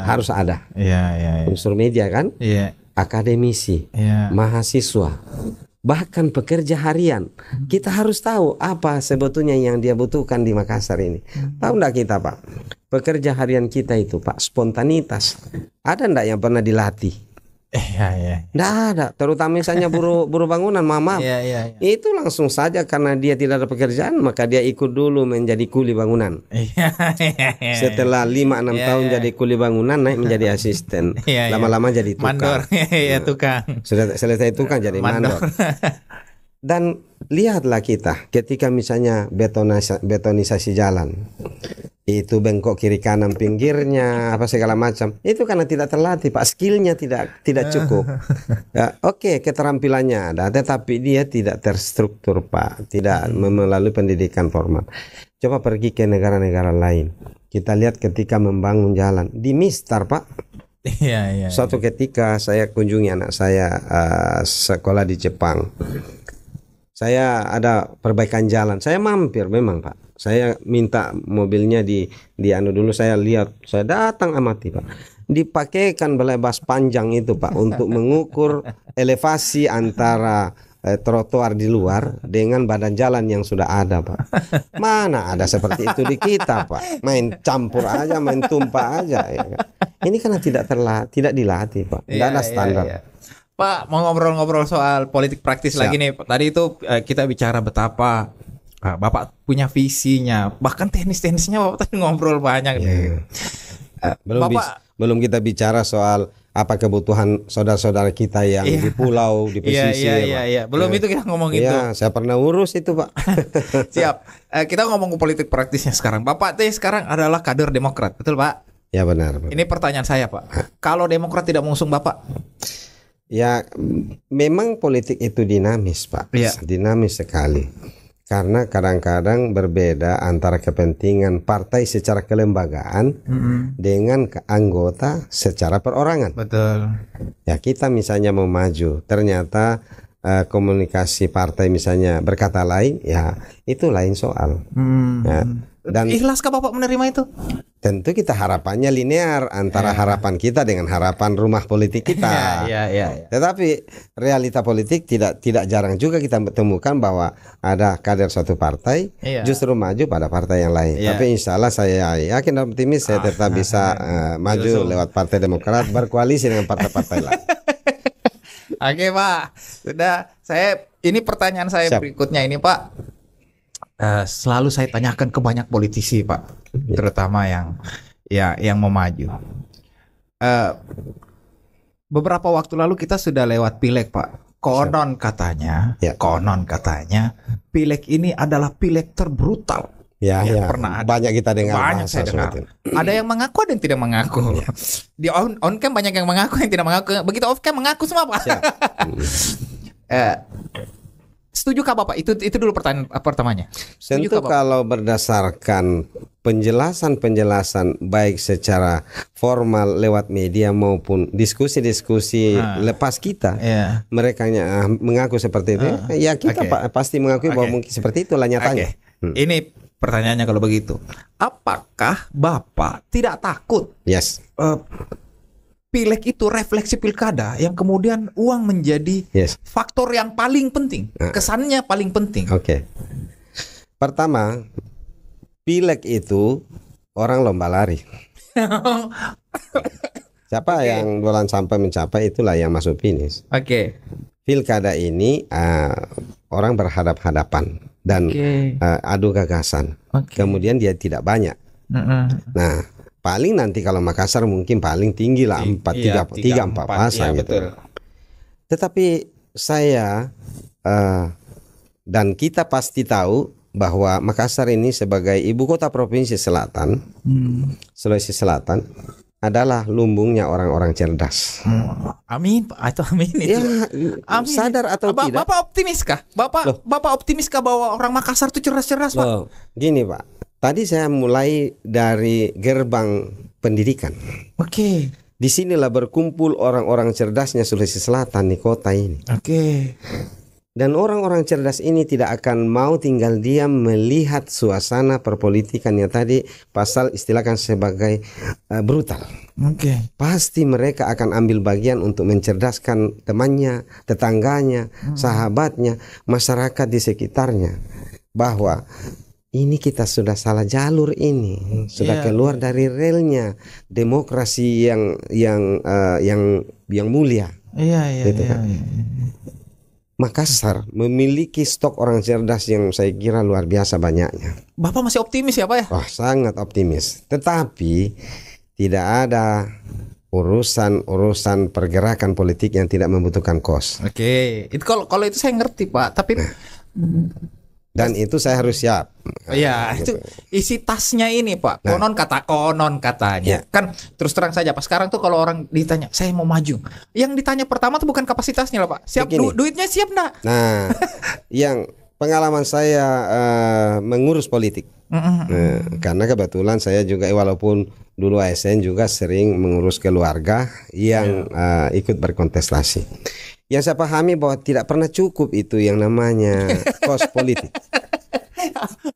harus ada. Unsur media kan? Akademisi, mahasiswa, bahkan pekerja harian. Kita harus tahu apa sebetulnya yang dia butuhkan di Makassar ini. Tahu enggak kita, Pak? Pekerja harian kita itu, Pak, spontanitas. Ada enggak yang pernah dilatih? Enggak ada. Terutama misalnya buruh bangunan, mama. Itu langsung saja karena dia tidak ada pekerjaan, maka dia ikut dulu menjadi kuli bangunan. Setelah 5-6 tahun jadi kuli bangunan, naik menjadi asisten. Lama-lama jadi tukang. Mandor. Tukang. Sudah selesai tukang jadi mandor. Dan lihatlah kita ketika misalnya betonisasi jalan, itu bengkok kiri kanan pinggirnya apa segala macam, itu karena tidak terlatih, Pak. Skillnya tidak cukup. Oke, keterampilannya ada, tetapi dia tidak terstruktur, Pak. Tidak melalui pendidikan formal. Coba pergi ke negara-negara lain, kita lihat ketika membangun jalan di mistar, Pak. Suatu ketika saya kunjungi anak saya sekolah di Jepang. Saya ada perbaikan jalan, saya mampir memang, Pak. Saya minta mobilnya di anu dulu, saya lihat, saya datang amati, Pak. Dipakaikan belebas panjang itu, Pak, untuk mengukur elevasi antara trotoar di luar dengan badan jalan yang sudah ada, Pak. Mana ada seperti itu di kita, Pak. Main campur aja, main tumpah aja. Ya. Ini karena tidak dilatih, Pak. Tidak ada standar. Pak, mau ngobrol-ngobrol soal politik praktis lagi nih. Tadi itu kita bicara betapa Bapak punya visinya, bahkan teknis-teknisnya Bapak tadi ngobrol banyak. Belum kita bicara soal apa kebutuhan saudara-saudara kita yang di pulau, di pesisir. Belum itu kita ngomong itu. Saya pernah urus itu, Pak. Siap. Kita ngomong ke politik praktisnya sekarang. Bapak teh sekarang adalah kader Demokrat, betul, Pak? Ya, benar. Ini pertanyaan saya, Pak. Kalau Demokrat tidak mengusung Bapak? Ya, memang politik itu dinamis, Pak. Dinamis sekali. Karena kadang-kadang berbeda antara kepentingan partai secara kelembagaan dengan anggota secara perorangan. Betul. Ya, kita misalnya mau maju, ternyata komunikasi partai misalnya berkata lain, ya itu lain soal. Dan ikhlaskah Bapak menerima itu? Tentu kita harapannya linear antara harapan kita dengan harapan rumah politik kita. Tetapi realita politik tidak jarang juga kita temukan bahwa ada kader suatu partai justru maju pada partai yang lain. Tapi insya Allah saya yakin dan optimis saya tetap bisa maju lewat Partai Demokrat berkoalisi dengan partai-partai lain. Oke, Pak, sudah. Ini pertanyaan saya berikutnya ini, Pak. Selalu saya tanyakan ke banyak politisi, Pak, terutama yang mau maju. Beberapa waktu lalu kita sudah lewat pileg, Pak. Konon katanya, pileg ini adalah pileg terbrutal pernah ada. Banyak kita dengar. Banyak saya dengar. Ada yang mengaku, ada yang tidak mengaku. Di on cam banyak yang mengaku, yang tidak mengaku. Begitu off cam mengaku semua, Pak. Setujukah Bapak? Itu dulu pertanyaan pertamanya. Tentu kalau berdasarkan penjelasan baik secara formal lewat media maupun diskusi-diskusi lepas kita, mereka mengaku seperti itu. Ya kita pasti mengakui bahwa mungkin seperti itulah nyatanya. Ini pertanyaannya kalau begitu. Apakah Bapak tidak takut? Yes. Pileg itu refleksi pilkada yang kemudian uang menjadi faktor yang paling penting, kesannya paling penting. Oke. Pertama, pileg itu orang lomba lari. Siapa yang duluan sampai mencapai itulah yang masuk finish. Pilkada ini orang berhadap-hadapan dan adu gagasan. Kemudian dia tidak banyak. Nah, paling nanti kalau Makassar mungkin paling tinggi lah 3-4 pasang gitu. Tetapi saya dan kita pasti tahu bahwa Makassar ini sebagai ibu kota provinsi selatan, Sulawesi Selatan, adalah lumbungnya orang-orang cerdas. Amin, itu amin itu. Amin. Sadar atau tidak? Bapak optimiskah? Bapak optimiskah bahwa orang Makassar itu cerdas-cerdas, Pak? Gini, Pak. Tadi saya mulai dari gerbang pendidikan. Di sinilah berkumpul orang-orang cerdasnya Sulawesi Selatan di kota ini. Dan orang-orang cerdas ini tidak akan mau tinggal diam melihat suasana perpolitikan yang tadi pasal istilahkan sebagai brutal. Pasti mereka akan ambil bagian untuk mencerdaskan temannya, tetangganya, sahabatnya, masyarakat di sekitarnya, bahwa ini kita sudah salah jalur, ini sudah keluar dari relnya demokrasi yang mulia. Gitu kan. Makassar memiliki stok orang cerdas yang saya kira luar biasa banyaknya. Bapak masih optimis ya, Pak ya? Sangat optimis. Tetapi tidak ada urusan pergerakan politik yang tidak membutuhkan kos. Itu kalau itu saya ngerti, Pak. Tapi dan itu saya harus siap. Itu isi tasnya ini, Pak. Konon katanya. Kan terus terang saja, Pak. Sekarang tuh kalau orang ditanya, saya mau maju, yang ditanya pertama tuh bukan kapasitasnya lah, Pak. Siap duitnya siap enggak? Nah, yang pengalaman saya mengurus politik. Karena kebetulan saya juga walaupun dulu ASN juga sering mengurus keluarga yang ikut berkontestasi. Yang saya pahami bahwa tidak pernah cukup itu yang namanya kos politik.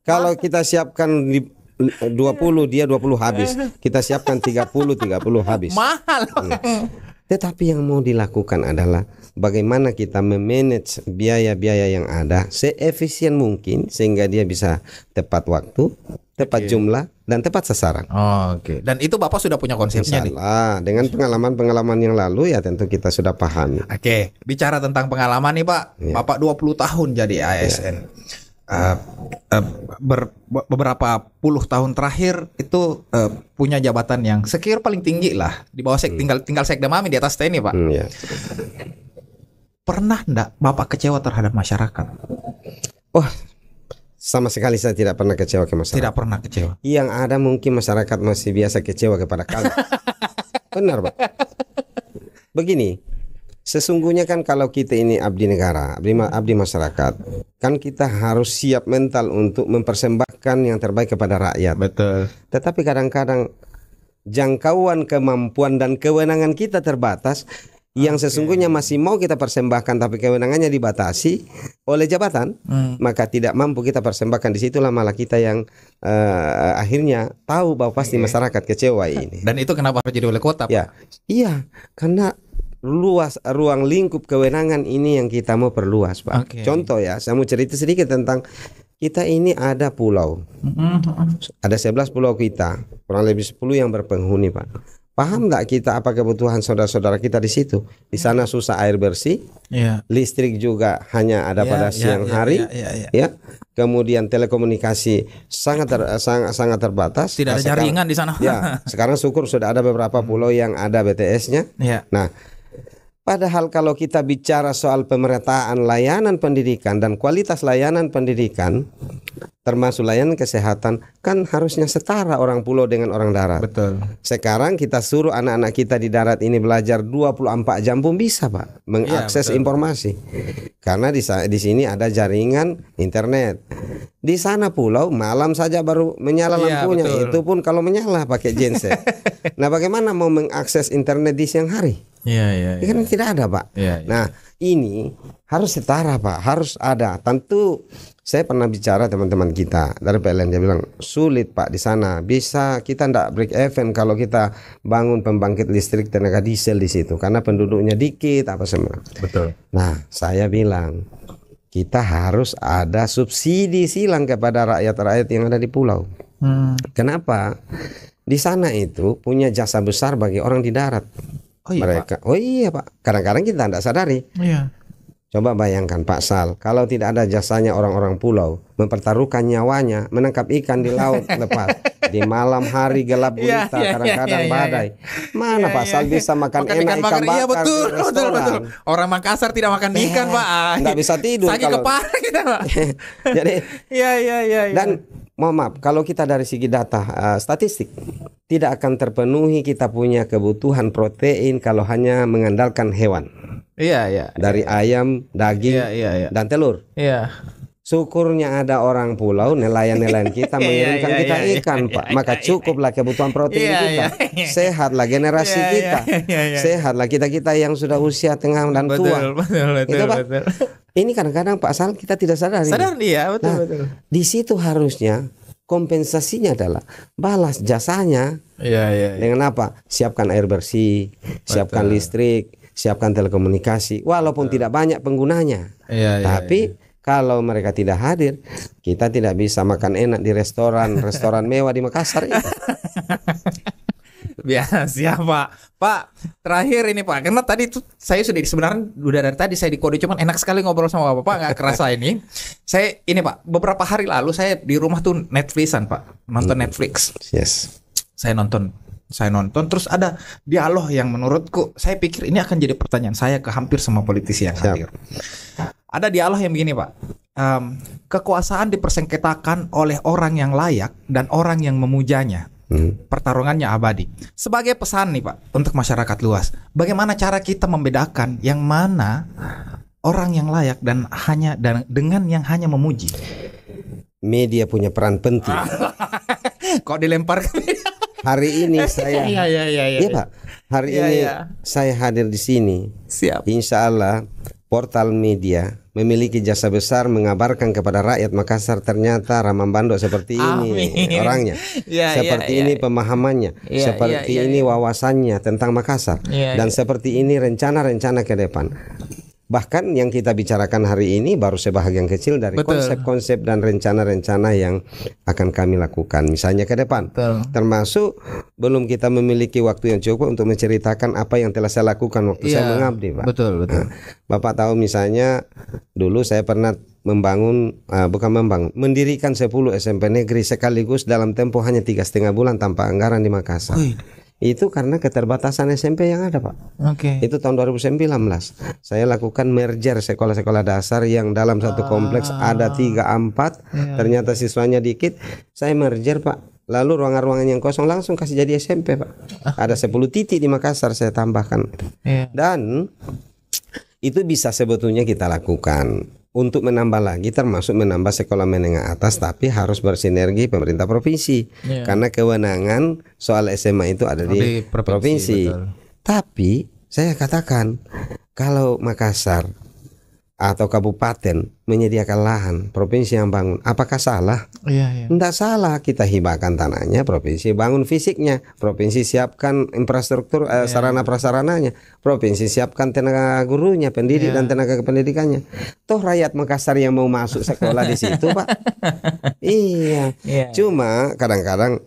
Kalau kita siapkan 20, dia 20 habis. Kita siapkan 30 habis. Mahal. Tetapi yang mau dilakukan adalah bagaimana kita memanage biaya-biaya yang ada seefisien mungkin sehingga dia bisa tepat waktu, tepat jumlah, dan tepat sasaran. Dan itu Bapak sudah punya konsepnya nih. Dengan pengalaman yang lalu ya tentu kita sudah pahami. Bicara tentang pengalaman nih, Pak. Bapak 20 tahun jadi ASN. Beberapa puluh tahun terakhir itu punya jabatan yang sekir paling tinggi lah di bawah tinggal Sekda Mami di atas TNI, Pak. Pernah enggak Bapak kecewa terhadap masyarakat? Sama sekali saya tidak pernah kecewa ke masyarakat. Tidak pernah kecewa. Yang ada mungkin masyarakat masih biasa kecewa kepada kami. Benar, Pak. Begini, sesungguhnya kan kalau kita ini abdi negara, abdi masyarakat, kan kita harus siap mental untuk mempersembahkan yang terbaik kepada rakyat. Betul. Tetapi kadang-kadang jangkauan kemampuan dan kewenangan kita terbatas. Yang sesungguhnya masih mau kita persembahkan tapi kewenangannya dibatasi oleh jabatan, maka tidak mampu kita persembahkan. Disitulah malah kita yang akhirnya tahu bahwa pasti masyarakat kecewa ini. Dan itu kenapa harus jadi wali kota, Pak? Iya, karena ruang lingkup kewenangan ini yang kita mau perluas, Pak. Contoh ya, saya mau cerita sedikit tentang kita ini ada pulau. Ada 11 pulau kita, kurang lebih 10 yang berpenghuni, Pak. Paham nggak kita apa kebutuhan saudara-saudara kita di situ? Di sana susah air bersih, listrik juga hanya ada pada siang hari, kemudian telekomunikasi sangat terbatas. Tidak ada jaringan di sana. Sekarang syukur sudah ada beberapa pulau yang ada BTS-nya. Nah, padahal kalau kita bicara soal pemerataan layanan pendidikan dan kualitas layanan pendidikan, termasuk layanan kesehatan kan harusnya setara orang pulau dengan orang darat. Betul. Sekarang kita suruh anak-anak kita di darat ini belajar 24 jam pun bisa, Pak, mengakses informasi. Karena di sini ada jaringan internet. Di sana pulau malam saja baru menyala lampunya. Betul. Itu pun kalau menyala pakai genset. Nah, bagaimana mau mengakses internet di siang hari? Iya. Kan tidak ada, Pak. Nah, ini harus setara, Pak. Harus ada. Tentu saya pernah bicara teman-teman kita dari PLN, dia bilang sulit, Pak, di sana. Bisa kita ndak break even kalau kita bangun pembangkit listrik tenaga diesel di situ karena penduduknya dikit apa semua. Betul. Nah, saya bilang kita harus ada subsidi silang kepada rakyat-rakyat yang ada di pulau. Kenapa? Di sana itu punya jasa besar bagi orang di darat. Mereka, Pak? Oh iya, Pak. Kadang-kadang kita tidak sadari. Iya. Coba bayangkan Pak Sal, kalau tidak ada jasanya orang-orang pulau mempertaruhkan nyawanya menangkap ikan di laut lepas di malam hari gelap gulita, kadang-kadang badai. Mana Pak Sal bisa makan enak ikan bakar? Iya, betul. Orang Makassar tidak makan ikan, Pak. Nggak bisa tidur kalau kepala kita, Pak. Jadi iya. Dan mohon maaf, kalau kita dari segi data statistik tidak akan terpenuhi kita punya kebutuhan protein kalau hanya mengandalkan hewan. Iya. Dari ayam, daging, dan telur. Iya. Syukurnya ada orang pulau, nelayan-nelayan kita mengirimkan kita ikan, Pak. Maka cukuplah kebutuhan protein kita. Sehatlah generasi kita. Sehatlah kita-kita yang sudah usia tengah dan tua. Betul, itu, Pak. betul. Ini kadang-kadang Pak Sal kita tidak sadar. Sadar dia, betul. Di situ harusnya kompensasinya adalah balas jasanya. Iya. Dengan apa? Siapkan air bersih, siapkan listrik, siapkan telekomunikasi. Walaupun tidak banyak penggunanya. Tapi kalau mereka tidak hadir, kita tidak bisa makan enak di restoran mewah di Makassar. Biasa, Pak. Terakhir ini, Pak, karena tadi tuh saya sebenarnya udah dari tadi saya di kode, cuman enak sekali ngobrol sama Bapak, nggak kerasa ini. Saya ini, Pak, beberapa hari lalu saya di rumah tuh Netflixan, Pak, nonton Netflix. Yes. Saya nonton terus ada dialog yang menurutku saya pikir ini akan jadi pertanyaan saya ke hampir semua politisi yang hadir. Ada dialog yang begini, Pak. Kekuasaan dipersengketakan oleh orang yang layak dan orang yang memujanya. Pertarungannya abadi. Sebagai pesan nih, Pak, untuk masyarakat luas, bagaimana cara kita membedakan yang mana orang yang layak dan dengan yang hanya memuji? Media punya peran penting. Kok dilempar ke media? Hari ini saya Iya, Pak. Hari ini saya hadir di sini. Siap. Insya Allah portal media memiliki jasa besar mengabarkan kepada rakyat Makassar ternyata Ramambando seperti ini orangnya, seperti ini pemahamannya, seperti ini wawasannya tentang Makassar, dan seperti ini rencana-rencana ke depan. Bahkan yang kita bicarakan hari ini baru sebahagian kecil dari konsep-konsep dan rencana-rencana yang akan kami lakukan misalnya ke depan. Termasuk belum kita memiliki waktu yang cukup untuk menceritakan apa yang telah saya lakukan waktu saya mengabdi, Pak. Betul. Nah, Bapak tahu misalnya dulu saya pernah mendirikan 10 SMP negeri sekaligus dalam tempo hanya 3,5 bulan tanpa anggaran di Makassar. Itu karena keterbatasan SMP yang ada, Pak. Itu tahun 2019. Saya lakukan merger sekolah-sekolah dasar yang dalam satu kompleks ada 3-4. Ternyata siswanya dikit. Saya merger, Pak. Lalu ruangan-ruangan yang kosong langsung kasih jadi SMP, Pak. Ada 10 titik di Makassar saya tambahkan. Dan itu bisa sebetulnya kita lakukan untuk menambah lagi, termasuk menambah sekolah menengah atas, tapi harus bersinergi pemerintah provinsi, karena kewenangan soal SMA itu ada di provinsi. Tapi saya katakan kalau Makassar atau kabupaten menyediakan lahan, provinsi yang bangun, apakah salah? Tidak salah, kita hibahkan tanahnya, provinsi bangun fisiknya, provinsi siapkan infrastruktur sarana prasarananya, provinsi siapkan tenaga gurunya, pendidik dan tenaga kependidikannya. Toh rakyat Makassar yang mau masuk sekolah di situ, Pak. Cuma kadang-kadang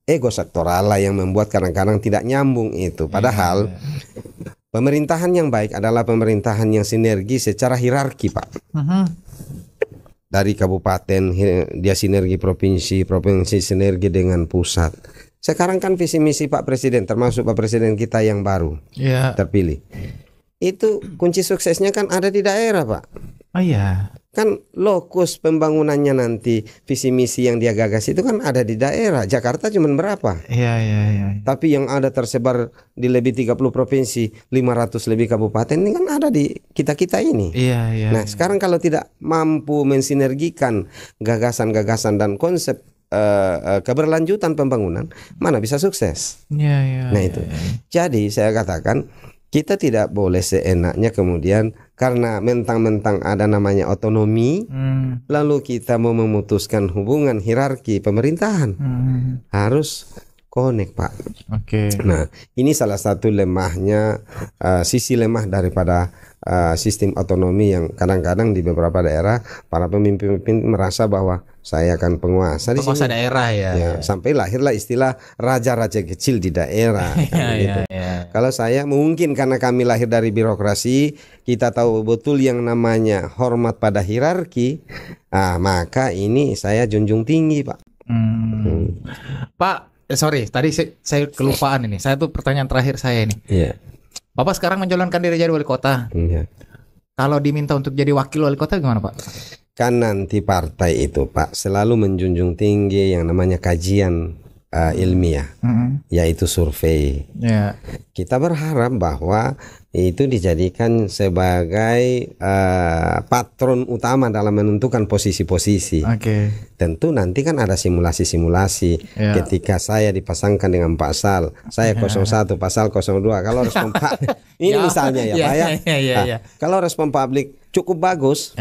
ego sektoral lah yang membuat kadang-kadang tidak nyambung itu. Padahal pemerintahan yang baik adalah pemerintahan yang sinergi secara hierarki, Pak. Dari kabupaten dia sinergi provinsi, provinsi sinergi dengan pusat. Sekarang kan visi misi Pak Presiden, termasuk Pak Presiden kita yang baru terpilih. Itu kunci suksesnya kan ada di daerah, Pak. kan lokus pembangunannya nanti visi misi yang dia gagas itu kan ada di daerah. Jakarta cuma berapa? Iya. Tapi yang ada tersebar di lebih 30 provinsi, 500 lebih kabupaten ini kan ada di kita-kita ini. Iya. Nah, sekarang kalau tidak mampu mensinergikan gagasan-gagasan dan konsep keberlanjutan pembangunan, mana bisa sukses? Iya. Nah, itu. Jadi saya katakan kita tidak boleh seenaknya kemudian karena mentang-mentang ada namanya otonomi, lalu kita mau memutuskan hubungan hierarki pemerintahan. Harus connect, Pak. Oke. Nah, ini salah satu lemahnya, sisi lemah daripada sistem otonomi yang kadang-kadang di beberapa daerah para pemimpin merasa bahwa saya akan penguasa di sini. Daerah ya. Sampai lahirlah istilah raja-raja kecil di daerah. Gitu. Kalau saya mungkin karena kami lahir dari birokrasi, kita tahu betul yang namanya hormat pada hierarki. Maka ini saya junjung tinggi, Pak. Pak, sorry, tadi saya kelupaan ini. Saya tuh pertanyaan terakhir saya ini. Iya. Bapak sekarang mencalonkan diri jadi wali kota. Iya. Kalau diminta untuk jadi wakil wali kota gimana, Pak? Kan nanti partai itu, Pak, selalu menjunjung tinggi yang namanya kajian ilmiah, yaitu survei. Yeah. Kita berharap bahwa itu dijadikan sebagai patron utama dalam menentukan posisi-posisi. Tentu nanti kan ada simulasi-simulasi. Ketika saya dipasangkan dengan pasal, saya 01, pasal 02. Kalau respon ini misalnya ya, Pak ya. Kalau respon publik cukup bagus,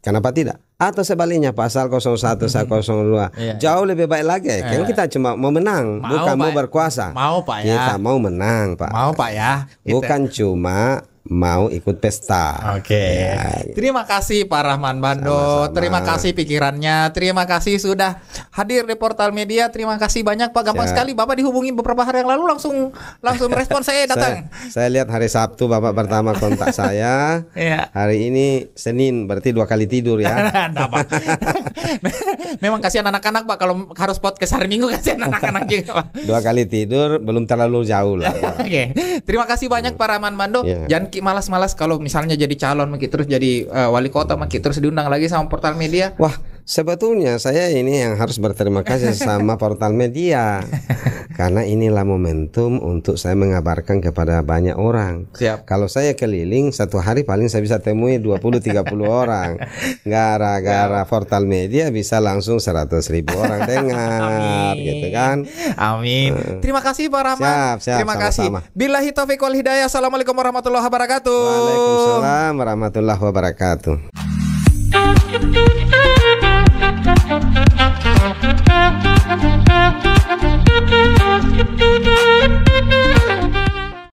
kenapa tidak? Atau sebaliknya pasal 01, 02 jauh lebih baik lagi. Kan kita cuma mau menang, bukan mau berkuasa. Mau, Pak ya. Kita mau menang, Pak. Mau, Pak ya. Bukan cuma mau ikut pesta. Ya. Terima kasih Pak Rahman Bando. Sama-sama. Terima kasih pikirannya. Terima kasih sudah hadir di Portal Media. Terima kasih banyak, Pak. Gampang sekali. Bapak dihubungi beberapa hari yang lalu langsung respon saya datang. Saya lihat hari Sabtu Bapak pertama kontak saya. Hari ini Senin, berarti 2 kali tidur ya. Memang kasihan anak-anak, Pak. Kalau harus podcast hari Minggu kasihan anak-anak juga, Pak. 2 kali tidur belum terlalu jauh lah. Terima kasih banyak Pak Rahman Bando. Jangan malas-malas kalau misalnya jadi calon terus jadi wali kota terus diundang lagi sama Portal Media. Wah, sebetulnya saya ini yang harus berterima kasih sama Portal Media. Karena inilah momentum untuk saya mengabarkan kepada banyak orang. Kalau saya keliling satu hari paling saya bisa temui 20-30 orang. Gara-gara Portal Media bisa langsung 100.000 orang dengar. Gitu kan. Amin. Terima kasih Pak Rahman. Terima kasih. Billahi taufiq wal hidayah. Assalamualaikum warahmatullahi wabarakatuh. Waalaikumsalam warahmatullahi wabarakatuh.